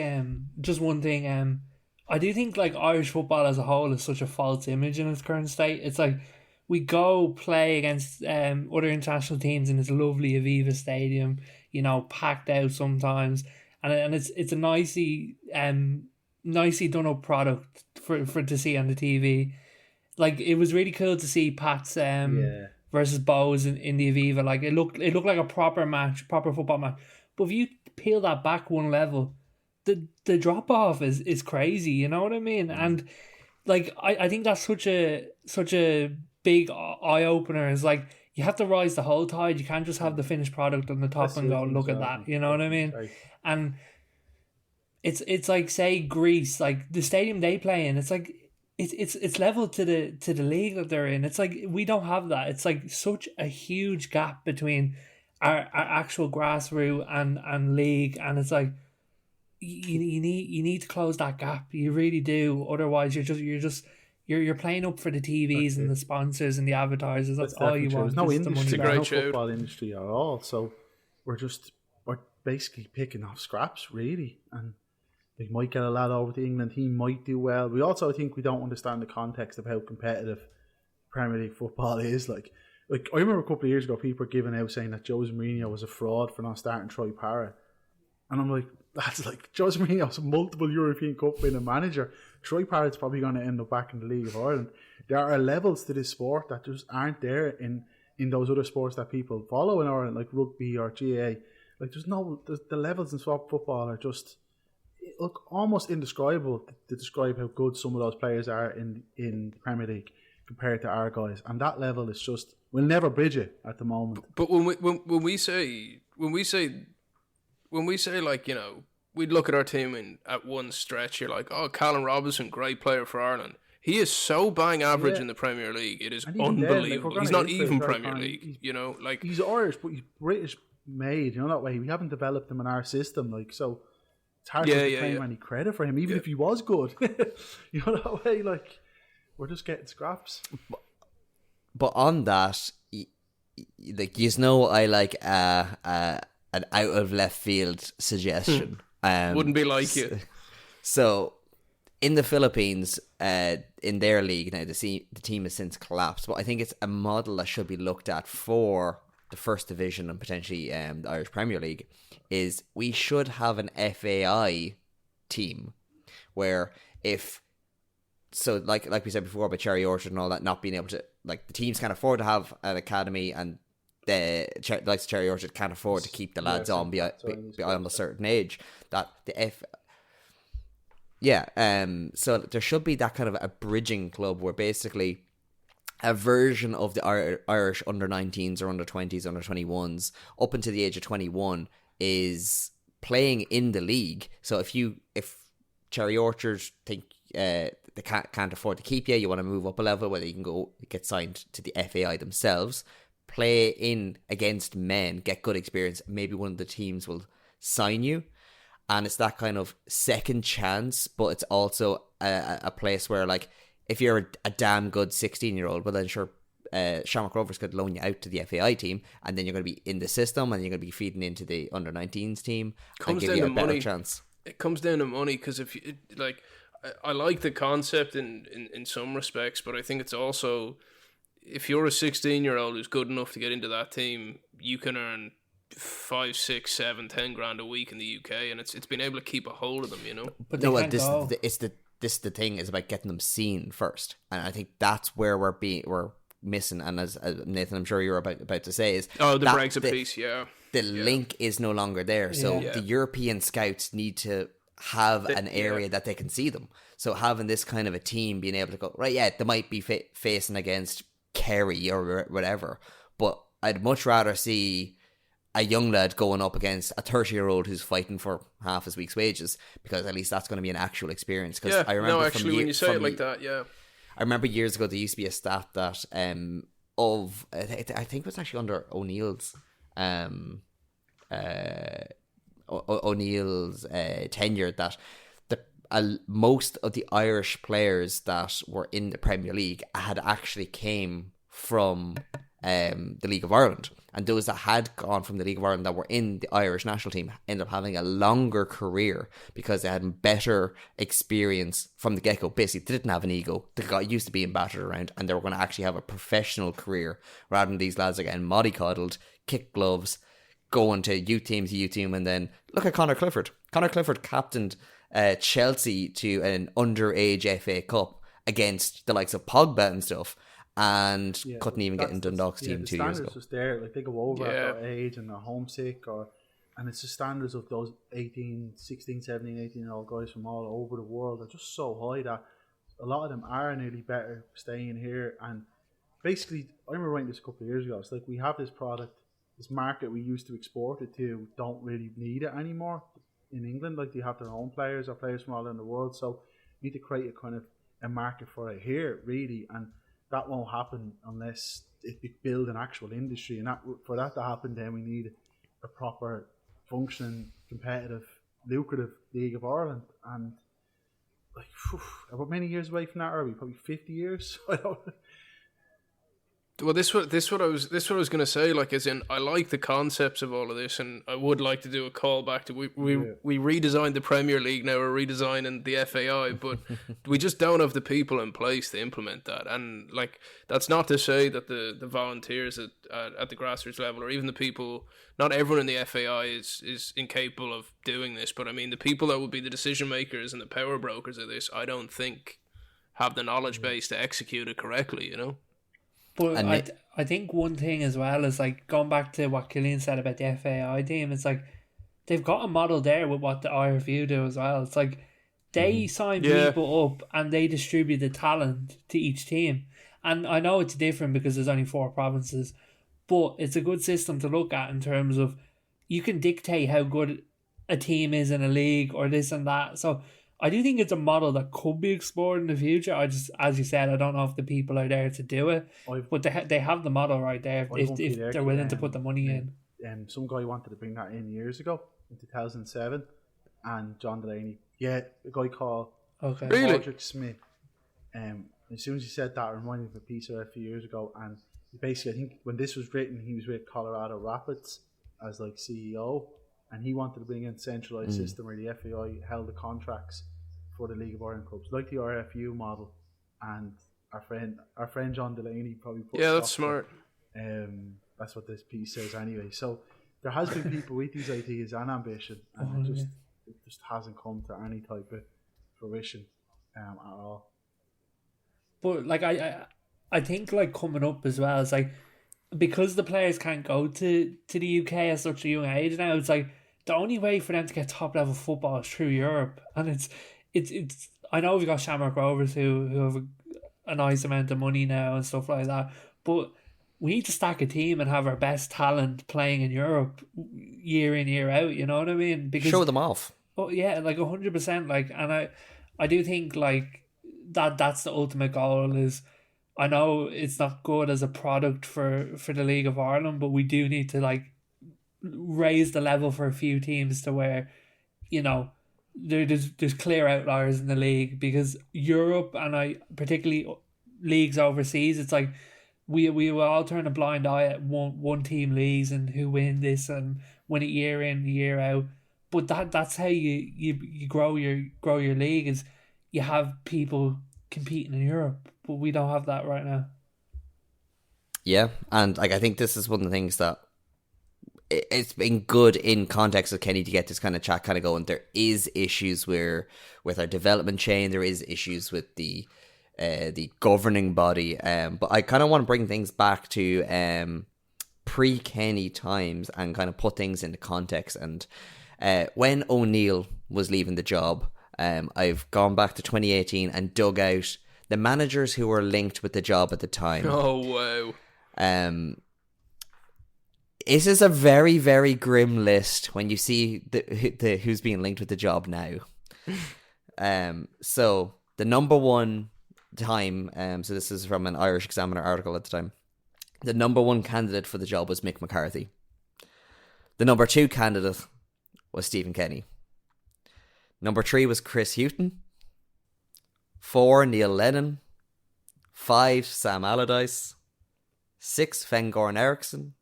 just one thing, I do think like Irish football as a whole is such a false image in its current state. It's like we go play against other international teams in this lovely Aviva Stadium, you know, packed out sometimes, and it's a nicely done up product for to see on the TV. Like it was really cool to see Pats versus Bows in the Aviva. Like it looked like a proper football match. But if you peel that back one level, the drop off is crazy. You know what I mean? And like I think that's such a big eye opener. Is like you have to rise the whole tide. You can't just have the finished product on the top and go look at that. You know what I mean? And it's like, say, Greece, like the stadium they play in. It's like it's level to the league that they're in. It's like we don't have that. It's like such a huge gap between our actual grassroots and league, and it's like you need to close that gap. You really do. Otherwise, you're playing up for the TVs and the sponsors and the advertisers. That's all you want. There's no industry, no football industry at all. So we're basically picking off scraps, really, and. They might get a lad over the England team, might do well. We also, I think, we don't understand the context of how competitive Premier League football is. Like I remember a couple of years ago, people were giving out saying that Jose Mourinho was a fraud for not starting Troy Parra. And I'm like, that's like, Jose Mourinho's a multiple European Cup winning manager. Troy Parra's probably going to end up back in the League of Ireland. There are levels to this sport that just aren't there in those other sports that people follow in Ireland, like rugby or GAA. Like the levels in football are just... look almost indescribable to describe how good some of those players are in the Premier League compared to our guys, and that level is just, we'll never bridge it at the moment. But when we say like, you know, we'd look at our team and at one stretch you're like, oh, Callum Robinson, great player for Ireland. He is so bang average in the Premier League. It is unbelievable. Then, he's not even Premier League, you know, like he's Irish, but he's British made, you know, that way. We haven't developed him in our system, like, so it's hard to claim any credit for him, even if he was good. You know, that way, like, we're just getting scraps. But on that, like, you know, I like an out of left field suggestion. Wouldn't be like you. So, in the Philippines, in their league now, the team has since collapsed. But I think it's a model that should be looked at for the first division and potentially the Irish Premier League. Is we should have an FAI team where like we said before about Cherry Orchard and all that, not being able to, like, the teams can't afford to have an academy, and the likes of Cherry Orchard can't afford to keep the lads on beyond a certain age. That so there should be that kind of a bridging club where basically a version of the Irish under-19s or under-20s, under-21s up until the age of 21 is playing in the league. So if Cherry Orchard think they can't afford to keep you want to move up a level, whether you can go get signed to the FAI themselves, play in against men, get good experience, maybe one of the teams will sign you. And it's that kind of second chance, but it's also a place where, like, if you're a damn good 16-year-old, well then sure, Shamrock Rovers could loan you out to the FAI team, and then you're going to be in the system, and you're going to be feeding into the under-19s team and give you a better chance. It comes down to money, because if you, like, I like the concept in some respects, but I think it's also, if you're a 16-year-old who's good enough to get into that team, you can earn 5, 6, 7, 10 grand a week in the UK, and it's been able to keep a hold of them, you know. But this is the thing, is about getting them seen first, and I think that's where we're missing. And as Nathan, I'm sure you're about to say, is the Brexit piece, the link is no longer there. So the European scouts need to have an area that they can see them. So having this kind of a team being able to go, right, they might be facing against Kerry or whatever. But I'd much rather see a young lad going up against a 30-year-old who's fighting for half his week's wages, because at least that's going to be an actual experience. Because I remember when you say it like that, yeah. I remember years ago there used to be a stat that I think it was actually under O'Neill's tenure, that most of the Irish players that were in the Premier League had actually came from the League of Ireland, and those that had gone from the League of Ireland that were in the Irish national team ended up having a longer career because they had better experience from the get-go. Basically, they didn't have an ego. They got used to being battered around, and they were going to actually have a professional career rather than these lads are getting mollycoddled, kick gloves, going to youth team, and then look at Conor Clifford. Conor Clifford captained Chelsea to an underage FA Cup against the likes of Pogba and stuff, and couldn't even get in Dundalk's team 2 years ago. Just there, like they go over at that age and they're homesick, and it's the standards of those 18, 16, 17, 18-year-old guys from all over the world are just so high that a lot of them are nearly better staying here. And basically, I remember writing this a couple of years ago. It's like, we have this product, this market we used to export it to, don't really need it anymore in England. Like, they have their own players or players from all around the world, so you need to create a kind of a market for it here, really. And that won't happen unless it build an actual industry, and for that to happen, then we need a proper functioning, competitive, lucrative League of Ireland. And like, about many years away from that are we? Probably 50 years. I don't. Well, this what I was going to say. Like, as in, I like the concepts of all of this, and I would like to do a call back to we redesigned the Premier League. Now we're redesigning the FAI, but we just don't have the people in place to implement that. And like, that's not to say that the volunteers at the grassroots level, or even the people, not everyone in the FAI is incapable of doing this. But I mean, the people that would be the decision makers and the power brokers of this, I don't think have the knowledge base to execute it correctly. You know. But I think one thing as well is, like, going back to what Killian said about the FAI team, it's like they've got a model there with what the IRFU do as well. It's like they sign people up and they distribute the talent to each team. And I know it's different because there's only 4 provinces, but it's a good system to look at in terms of you can dictate how good a team is in a league or this and that. So I do think it's a model that could be explored in the future. I just, as you said, I don't know if the people are there to do it, but they have the model right there if they're willing to put the money in. Some guy wanted to bring that in years ago, in 2007, and John Delaney, a guy called Patrick Smith. As soon as he said that, it reminded me of a piece of a few years ago, and basically, I think when this was written, he was with Colorado Rapids as like CEO. And he wanted to bring in a centralised system where the FAI held the contracts for the League of Ireland clubs, like the RFU model. And our friend John Delaney probably put that's smart. That's what this piece says anyway. So there has been people with these ideas and ambition, and it just hasn't come to any type of fruition at all. But like I think, like, coming up as well, it's like, because the players can't go to the UK at such a young age now, it's like the only way for them to get top level football is through Europe. And it's I know we've got Shamrock Rovers who have a nice amount of money now and stuff like that, but we need to stack a team and have our best talent playing in Europe year in, year out, you know what I mean? Because show them off. Oh yeah, like 100%. Like, and I do think, like, that's the ultimate goal. Is, I know it's not good as a product for the League of Ireland, but we do need to, like, raise the level for a few teams to where, you know, there's clear outliers in the league, because Europe, and particularly leagues overseas, it's like we will all turn a blind eye at one team leagues and who win this and win it year in, year out. But that's how you grow your league, is you have people competing in Europe, but we don't have that right now. Yeah, and like, I think this is one of the things that it's been good in context of Kenny to get this kind of chat kind of going. There is issues with our development chain. There is issues with the governing body. But I kind of want to bring things back to pre-Kenny times and kind of put things into context. And when O'Neill was leaving the job, I've gone back to 2018 and dug out the managers who were linked with the job at the time. Oh, wow. It is a very, very grim list when you see the who's being linked with the job now. So the number one time, so this is from an Irish Examiner article at the time, the number one candidate for the job was Mick McCarthy. The number two candidate was Stephen Kenny. Number 3 was Chris Hughton. 4, Neil Lennon. 5, Sam Allardyce. 6, Sven-Goran Eriksson.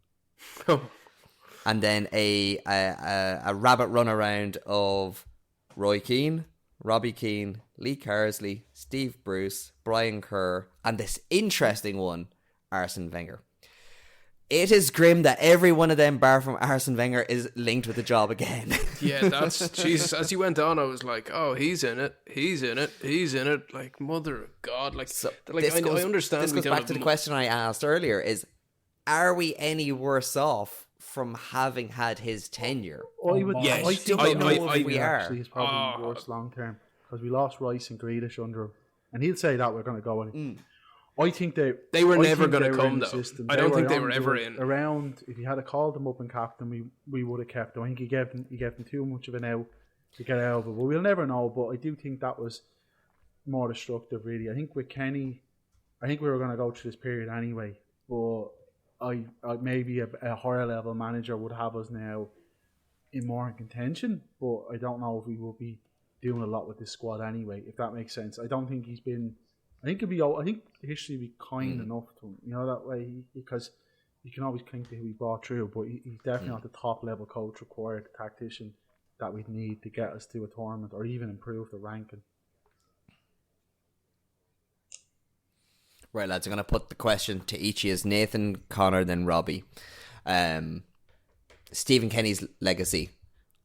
And then a rabbit run around of Roy Keane, Robbie Keane, Lee Carsley, Steve Bruce, Brian Kerr, and this interesting one, Arsene Wenger. It is grim that every one of them, bar from Arsene Wenger, is linked with the job again. Yeah, that's Jesus. As you went on, I was like, "Oh, he's in it. He's in it. He's in it." Like, mother of God! Like, So I understand. This goes back to the question I asked earlier: is are we any worse off from having had his tenure? Yes, I think we are. Actually, is probably worse long term because we lost Rice and Grealish under him, and he'll say that we're going to go in. I think they were never going to come though. I don't think they were ever in. Around, if you had called them up and captain, we would have kept them. I think he gave them too much of an out to get out of it. But we'll never know. But I do think that was more destructive, really. I think with Kenny, I think we were going to go through this period anyway. But I maybe a higher level manager would have us now in more in contention. But I don't know if we will be doing a lot with this squad anyway. If that makes sense, I don't think he's been. I think history would be kind enough to him, that way, because you can always cling to who he brought through, but he's definitely not the top level coach required, tactician that we'd need to get us to a tournament or even improve the ranking. Right, lads, I'm going to put the question to each of you, Nathan, Connor, then Robbie. Stephen Kenny's legacy,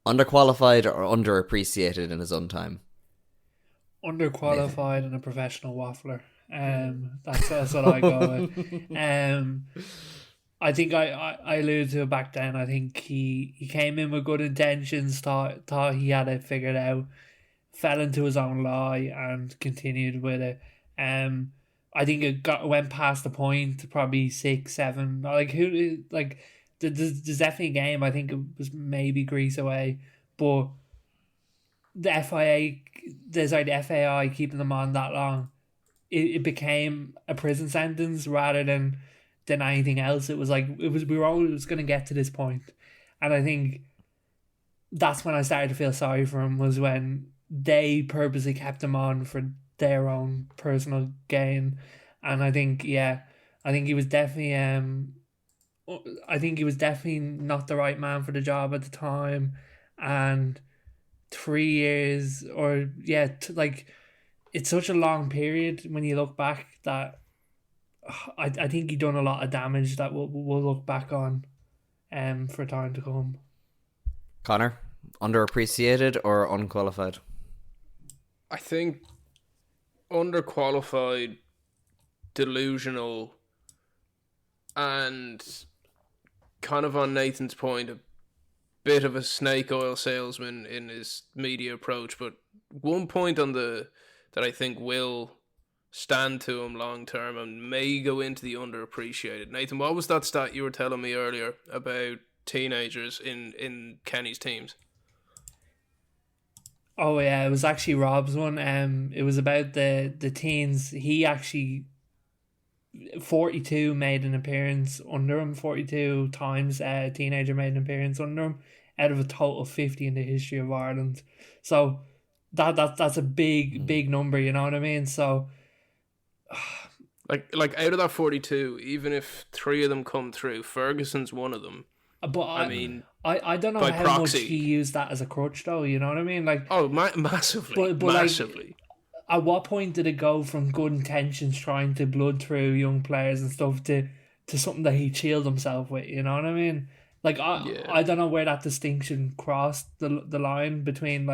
underqualified or underappreciated in his own time? Underqualified and a professional waffler. That's what I go with. I think I alluded to it back then. I think he came in with good intentions, thought he had it figured out, fell into his own lie and continued with it. I think it went past the point, probably 6, 7. There's definitely a game. I think it was maybe Greece away, but the FAI keeping them on that long, it became a prison sentence rather than anything else. It was we were always going to get to this point, and I think that's when I started to feel sorry for him, was when they purposely kept him on for their own personal gain. And I think he was definitely not the right man for the job at the time, and 3 years it's such a long period when you look back that I think he done a lot of damage that we'll look back on for time to come. Connor, underappreciated or unqualified? I think underqualified, delusional, and kind of on Nathan's point, a bit of a snake oil salesman in his media approach. But one point that I think will stand to him long term and may go into the underappreciated. Nathan, what was that stat you were telling me earlier about teenagers in Kenny's teams? Oh yeah, it was actually Rob's one. It was about the teens. He actually 42 made an appearance under him. 42 times a teenager made an appearance under him, out of a total of 50 in the history of Ireland. So that's a big number. You know what I mean? So like out of that 42, even if 3 of them come through, Ferguson's one of them. But I don't know how proxy. Much he used that as a crutch, though. You know what I mean? Massively, massively. At what point did it go from good intentions, trying to blood through young players and stuff, to something that he chilled himself with? You know what I mean? I don't know where that distinction crossed the line between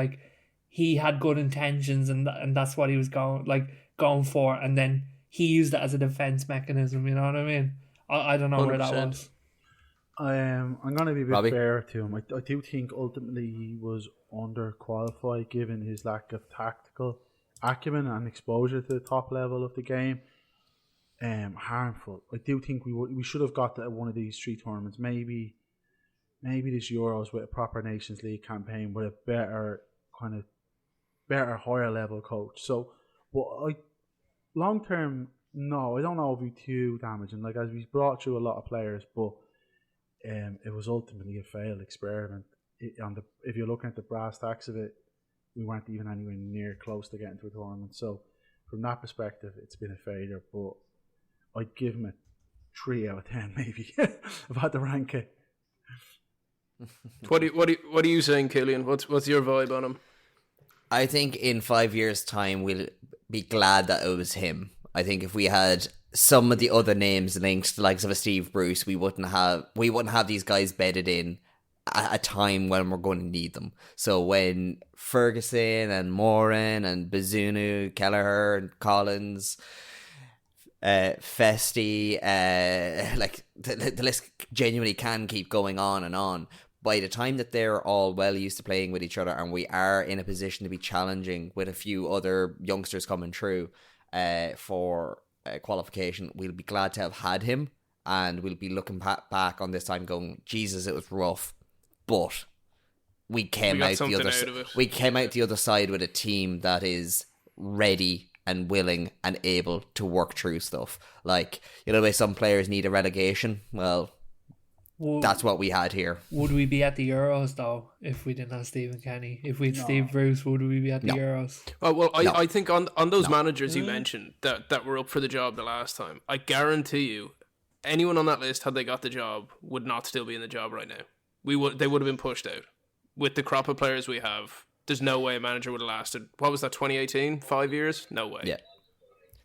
he had good intentions and that's what he was going for, and then he used it as a defense mechanism. You know what I mean? I don't know 100%. Where that was. I'm going to be a bit Robbie? Fair to him. I do think ultimately he was underqualified given his lack of tactical acumen and exposure to the top level of the game, harmful. I do think we should have got to one of these 3 tournaments. Maybe this Euros with a proper Nations League campaign with a better higher level coach. So, but long term, no, I don't know if it'd be too damaging. Like, as we brought through a lot of players, but it was ultimately a failed experiment. If you're looking at the brass tacks of it, we weren't even anywhere near close to getting to a tournament. So, from that perspective, it's been a failure. But I'd give him a 3 out of 10, maybe. If I had to rank it. What are you saying, Killian? What's your vibe on him? I think in 5 years' time we'll be glad that it was him. I think if we had some of the other names linked to the likes of a Steve Bruce, we wouldn't have these guys bedded in at a time when we're going to need them. So when Ferguson and Moran and Bazunu, Kelleher and Collins, Festi, like the list genuinely can keep going on and on. By the time that they're all well used to playing with each other and we are in a position to be challenging with a few other youngsters coming through for qualification, we'll be glad to have had him, and we'll be looking back on this time going, Jesus, it was rough, but we came out the other side with a team that is ready and willing and able to work through stuff. Like, you know, the way some players need a relegation, well, that's what we had here. Would we be at the Euros though if we didn't have Stephen Kenny? If we had Steve Bruce, would we be at the Euros? I think on those managers you mentioned that were up for the job the last time, I guarantee you, anyone on that list, had they got the job, would not still be in the job right now. They would have been pushed out. With the crop of players we have, there's no way a manager would have lasted. What was that, 2018? 5 years? No way. Yeah.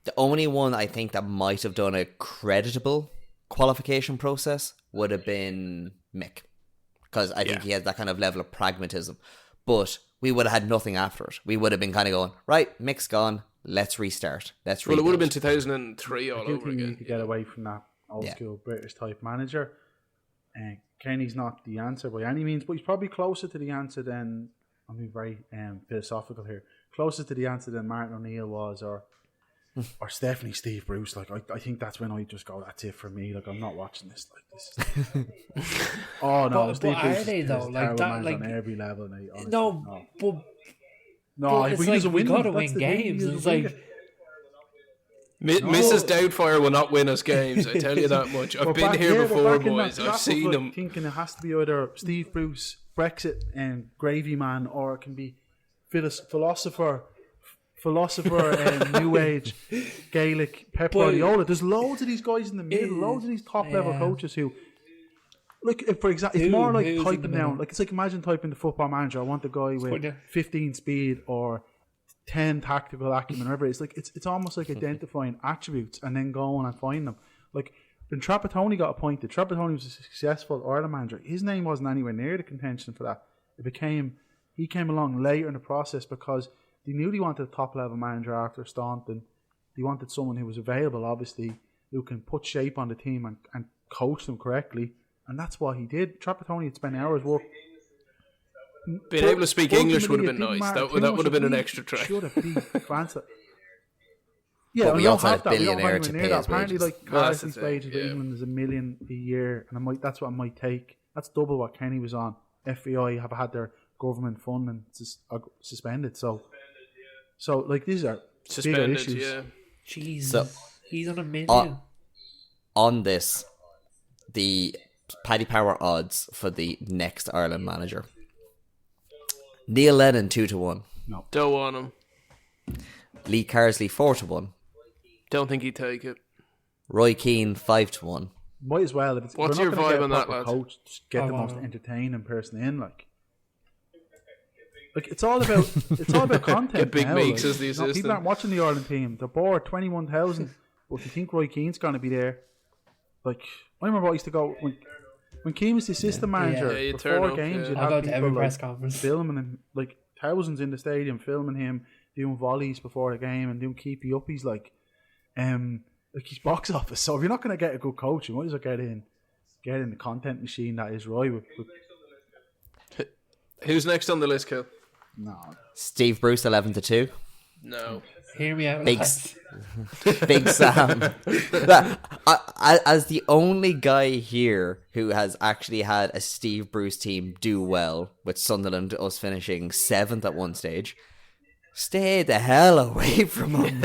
The only one I think that might have done a creditable qualification process would have been Mick, because I think he has that kind of level of pragmatism. But we would have had nothing after it. We would have been kind of going, right, Mick's gone, let's restart. Let's rebuild. Well, it would have been 2003 all over again. You need to get away from that old school British type manager. Kenny's not the answer by any means, but he's probably closer to the answer than, I'm being very philosophical here, closer to the answer than Martin O'Neill was, or definitely Steve Bruce. Like, I think that's when I just go, that's it for me. Like, I'm not watching this. Like, this. Oh no, Steve but Bruce are they though? Like that, like on every level, mate. Honestly, no, but it's like we gotta win games. It's like Mrs. Doubtfire will not win us games. I tell you that much. I've been here before, boys. I've seen them. Thinking it has to be either Steve Bruce, Brexit, and Gravy Man, or it can be philosopher, New Age, Gaelic, Pep Guardiola. There's loads of these guys in the middle, loads of these top level coaches who, like, for example, it's more like typing down. Like, it's like, imagine typing the Football Manager. I want the guy with 15 speed or 10 tactical acumen, whatever it is. Like, it's almost like identifying attributes and then going and find them. Like, when Trapattoni got appointed, Trapattoni was a successful Ireland manager. His name wasn't anywhere near the contention for that. He came along later in the process because they knew they wanted a top level manager after Staunton. They wanted someone who was available, obviously, who can put shape on the team and coach them correctly. And that's what he did. Trapattoni had spent hours work. Being able to speak English would have been nice. That would have been an extra track. Should have been fantastic. Yeah, but we also had a billionaire to pay his apparently, wages. like, Carlson's wages for England is $1 million a year, and that's what it might take. That's double what Kenny was on. FAI have had their government funding suspended. So like, these are suspended issues. Yeah. Jeez, so, he's on $1 million. On this, the Paddy Power odds for the next Ireland manager: Neil Lennon 2-1. No, don't want him. Lee Carsley 4-1. Don't think he'd take it. Roy Keane 5-1. Might as well. What's your vibe on that, lad? Coach, just get the most entertaining person in. Like it's all about content. Get Big now, Meeks like, as the assistant. People aren't watching the Ireland team. They're bored. 21,000. But if you think Roy Keane's going to be there, like, I remember I used to go when Keane was the assistant manager for 4 games. You'd have people every press conference filming him, like thousands in the stadium filming him doing volleys before the game and doing keepy uppies, like his box office. So if you're not going to get a good coach, you might as well get in the content machine that is Roy. Who's next on the list, Kel? No, Steve Bruce 11-2. No. Hear me out, Big, lads. Big Sam. As the only guy here who has actually had a Steve Bruce team do well, with Sunderland us finishing 7th at one stage, stay the hell away from him.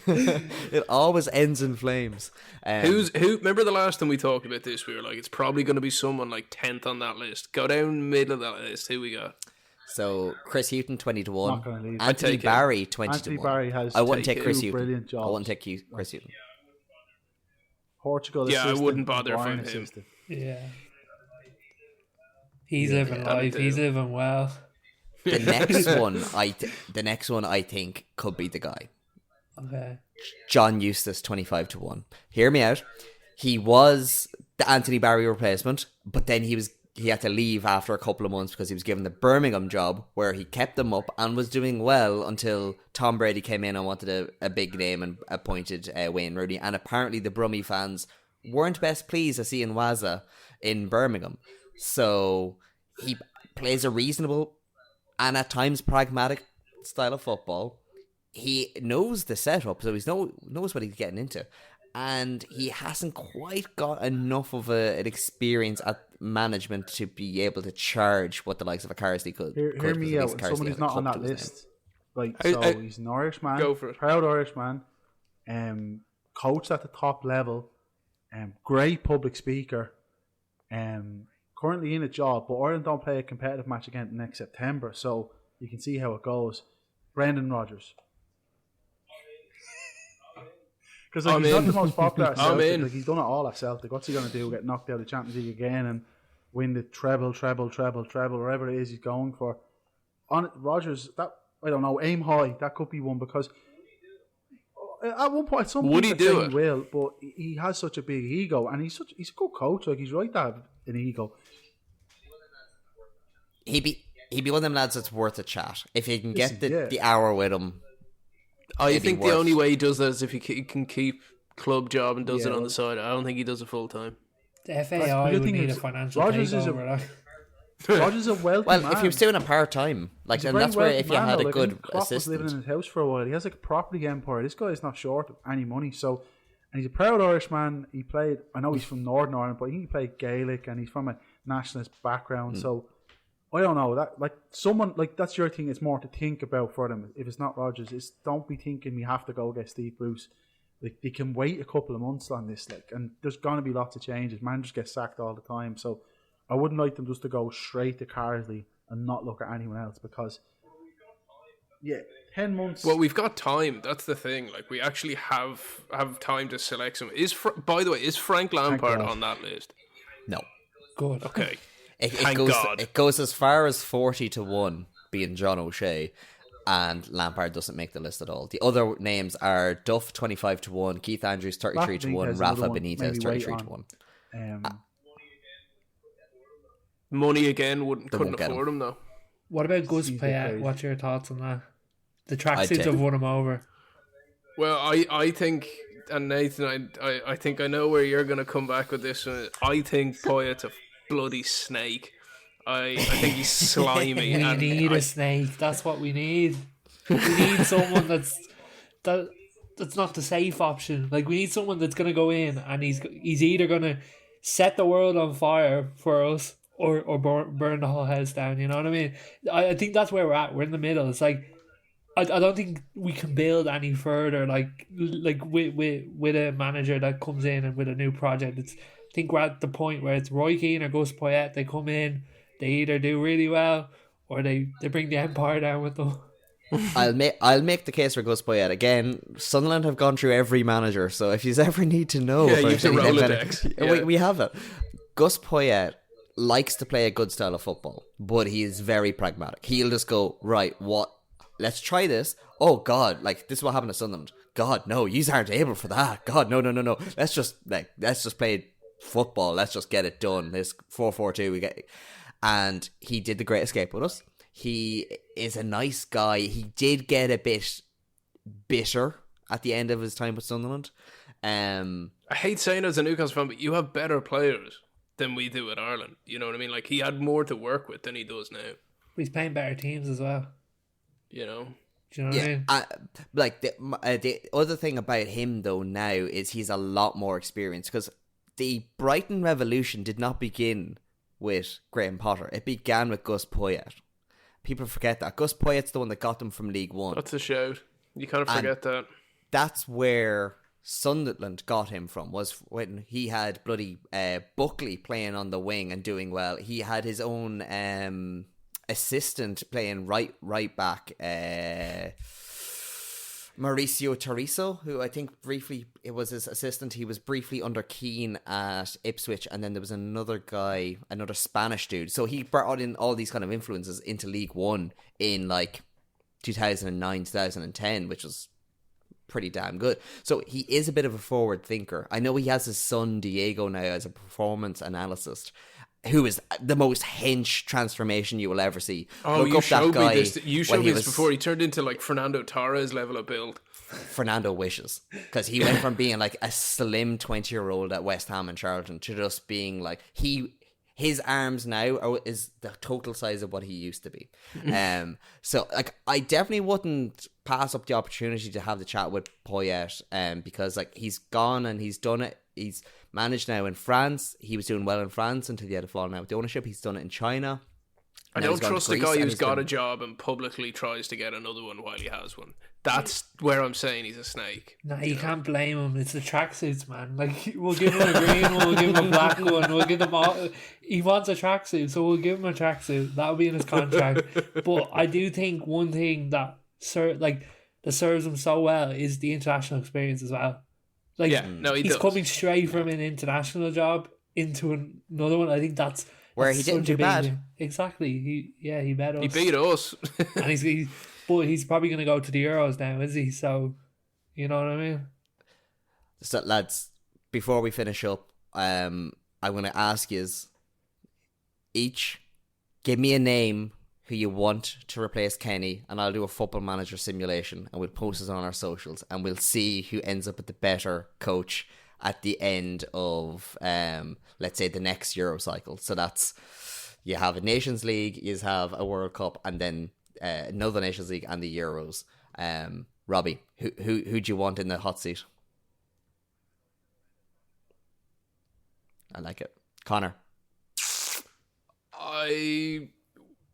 It always ends in flames. Who? Remember the last time we talked about this? We were like, it's probably going to be someone like 10th on that list. Go down middle of that list. Who we got? So Chris Hughton 20-1, Not gonna leave. Anthony Barry 20-1. Anthony Barry has I wouldn't take taken Chris two Hughton. brilliant jobs. I wouldn't take Chris Hughton. Portugal Yeah, I assistant, wouldn't bother Bayern from him. assistant. Yeah. He's living life. He's living well. The next one I think could be the guy. Okay. John Eustace 25-1. Hear me out. He was the Anthony Barry replacement, but then he had to leave after a couple of months because he was given the Birmingham job where he kept them up and was doing well until Tom Brady came in and wanted a big name and appointed Wayne Rooney. And apparently the Brummie fans weren't best pleased to see Waza in Birmingham. So he plays a reasonable and at times pragmatic style of football. He knows the setup, so he knows what he's getting into. And he hasn't quite got enough of an experience at management to be able to charge what the likes of a Carsley could. Hear me out. Someone who's not on that list. Like, so he's an Irishman, Go for it. proud Irishman, coached at the top level, great public speaker, currently in a job, but Ireland don't play a competitive match again next September, so you can see how it goes. Brendan Rodgers. Because he's not the most popular at Celtic. Like, he's done it all at Celtic. What's he going to do? Get knocked out of the Champions League again and win the treble, whatever it is he's going for. On Rodgers, that I don't know. Aim high. That could be one because at one point, at some point, he will, but he has such a big ego, and he's a good coach. Like, he's right to have an ego. He'd be one of them lads that's worth a chat if you can get the hour with him. I think the only way he does that is if he can keep club job and does it on the side. I don't think he does it full time. The FAI would need a financial takeover. Rodgers is a wealthy man. If he was doing it part time, like, and that's where if you had a good assistant. Was living in his house for a while. He has like a property empire. This guy is not short of any money. So, and he's a proud Irishman. He played. I know he's from Northern Ireland, but I think he played Gaelic, and he's from a nationalist background. So, I don't know that. Like, someone like that's your thing. It's more to think about for them. If it's not Rodgers, it's don't be thinking we have to go get Steve Bruce. Like, they can wait a couple of months on this. Like, and there's gonna be lots of changes. Managers get sacked all the time. So, I wouldn't like them just to go straight to Carsley and not look at anyone else because, 10 months. Well, we've got time. That's the thing. Like, we actually have time to select some. By the way, is Frank Lampard on that list? No. Good. Okay. It goes as far as 40-1 being John O'Shea, and Lampard doesn't make the list at all. The other names are Duff 25-1, Keith Andrews 33-1, Rafa Benitez 33-1. Money again couldn't afford him though. What about Gus Payet? What's your thoughts on that? The tracksuits have won him over. Well, I think, and Nathan, I think I know where you're going to come back with this one. I think Payet's a bloody snake. I think he's slimy. We need a snake. That's what we need. We need someone that's not the safe option. Like, we need someone that's going to go in and he's either going to set the world on fire for us or burn the whole house down. You know what I mean? I think that's where we're at. We're in the middle. It's like, I don't think we can build any further. Like with a manager that comes in and with a new project. I think we're at the point where it's Roy Keane or Gus Poyet. They come in, they either do really well or they bring the empire down with them. I'll make the case for Gus Poyet again. Sunderland have gone through every manager, so if you ever need to know, use a Rolodex. We have it. Gus Poyet likes to play a good style of football, but he is very pragmatic. He'll just go, right, what? Let's try this. Oh God, like, this is what happened to Sunderland. God, no, you aren't able for that. God, no. Let's just play football. Let's just get it done. This 4-4-2 we get, and he did the Great Escape with us. He is a nice guy. He did get a bit bitter at the end of his time with Sunderland. I hate saying as a Newcastle fan, but you have better players than we do at Ireland. You know what I mean? Like, he had more to work with than he does now. He's playing better teams as well. You know? Do you know what I mean? Like the other thing about him though now is he's a lot more experienced, because the Brighton revolution did not begin with Graham Potter. It began with Gus Poyet. People forget that. Gus Poyet's the one that got them from League One. That's a shout. You kind of forget that. That's where Sunderland got him from, was when he had bloody Buckley playing on the wing and doing well. He had his own assistant playing right back, Mauricio Torizo, who I think briefly, it was his assistant. He was briefly under Keane at Ipswich, and then there was another guy, another Spanish dude. So he brought in all these kind of influences into League One in like 2009, 2010, which was pretty damn good. So he is a bit of a forward thinker. I know he has his son Diego now as a performance analyst, who is the most hench transformation you will ever see. Oh, you showed me this. You showed me this before. He turned into like Fernando Torres level of build. Fernando wishes, because he went from being like a slim 20-year-old at West Ham and Charlton to just being like, his arms now is the total size of what he used to be. So like, I definitely wouldn't pass up the opportunity to have the chat with Poyet, because like, he's gone and he's done it. He's managed now in France. He was doing well in France until he had a falling out with the ownership. He's done it in China. I don't trust a guy who's got a job and publicly tries to get another one while he has one. That's where I'm saying he's a snake. Nah, you can't blame him. It's the tracksuits, man. Like, we'll give him a green one, we'll give him a black one, we'll give him all. He wants a tracksuit, so we'll give him a tracksuit. That'll be in his contract. But I do think one thing that serves him so well is the international experience as well. Like, he's coming straight from an international job into another one. I think that's where he didn't do bad. Exactly. He bet us. He beat us. And he's probably going to go to the Euros now, is he? So, you know what I mean? So, lads, before we finish up, I'm going to ask you each, give me a name who you want to replace Kenny, and I'll do a football manager simulation, and we'll post it on our socials, and we'll see who ends up with the better coach at the end of, let's say, the next Euro cycle. So that's, you have a Nations League, you have a World Cup, and then another Nations League and the Euros. Robbie, who do you want in the hot seat? I like it. Connor. I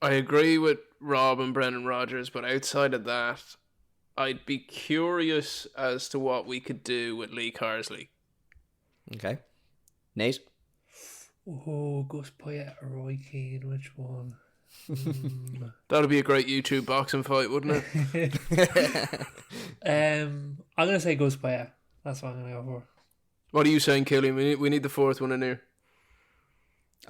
agree with Rob and Brendan Rodgers, but outside of that, I'd be curious as to what we could do with Lee Carsley. Okay. Nate? Oh, Gus Poyet or Roy Keane, which one? That'd be a great YouTube boxing fight, wouldn't it? I'm going to say Gus Poyet. That's what I'm going to go for. What are you saying, Killian? We need the fourth one in here.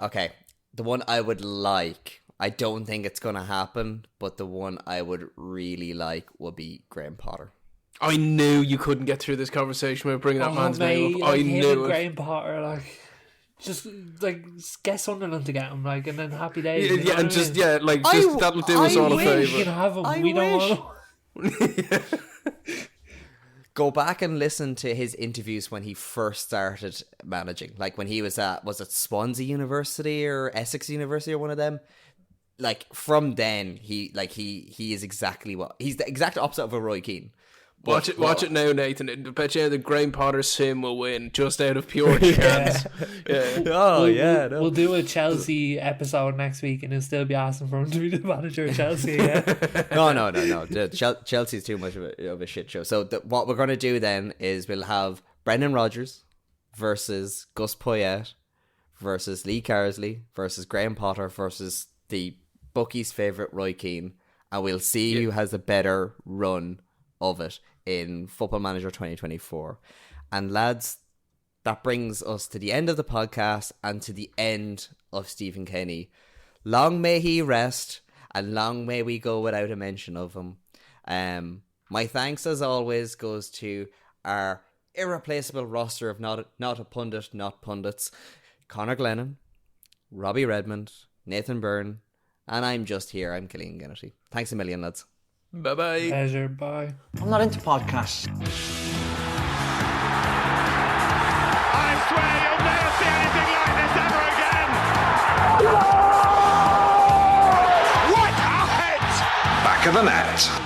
Okay. The one I would like, I don't think it's going to happen, but the one I would really like would be Graham Potter. I knew you couldn't get through this conversation without bringing that man's name up. I knew it. Graham Potter, just get Sunderland to get him, and then happy days. That'll do us all a favour. You can have him. We don't want him. Go back and listen to his interviews when he first started managing. Like when he was at, was it Swansea University or Essex University or one of them? Like from then, he is exactly he's the exact opposite of a Roy Keane. Watch it now, Nathan. I bet you the Graham Potter sim will win just out of pure chance. We'll do a Chelsea episode next week, and he'll still be asking for him to be the manager of Chelsea. No. Chelsea's too much of a shit show. So what we're going to do then is we'll have Brendan Rodgers versus Gus Poyet versus Lee Carsley versus Graham Potter versus the bookies' favourite Roy Keane, and we'll see who has a better run of it in Football Manager 2024. And lads, that brings us to the end of the podcast and to the end of Stephen Kenny. Long may he rest, and long may we go without a mention of him. My thanks as always goes to our irreplaceable roster of not a pundit, not pundits: Conor Glennon, Robbie Redmond, Nathan Byrne, and I'm just here. I'm Killian Gennity. Thanks a million, lads. Bye-bye. Pleasure. Bye. I'm not into podcasts. I swear you'll never see anything like this ever again. What a hit! Back of the net.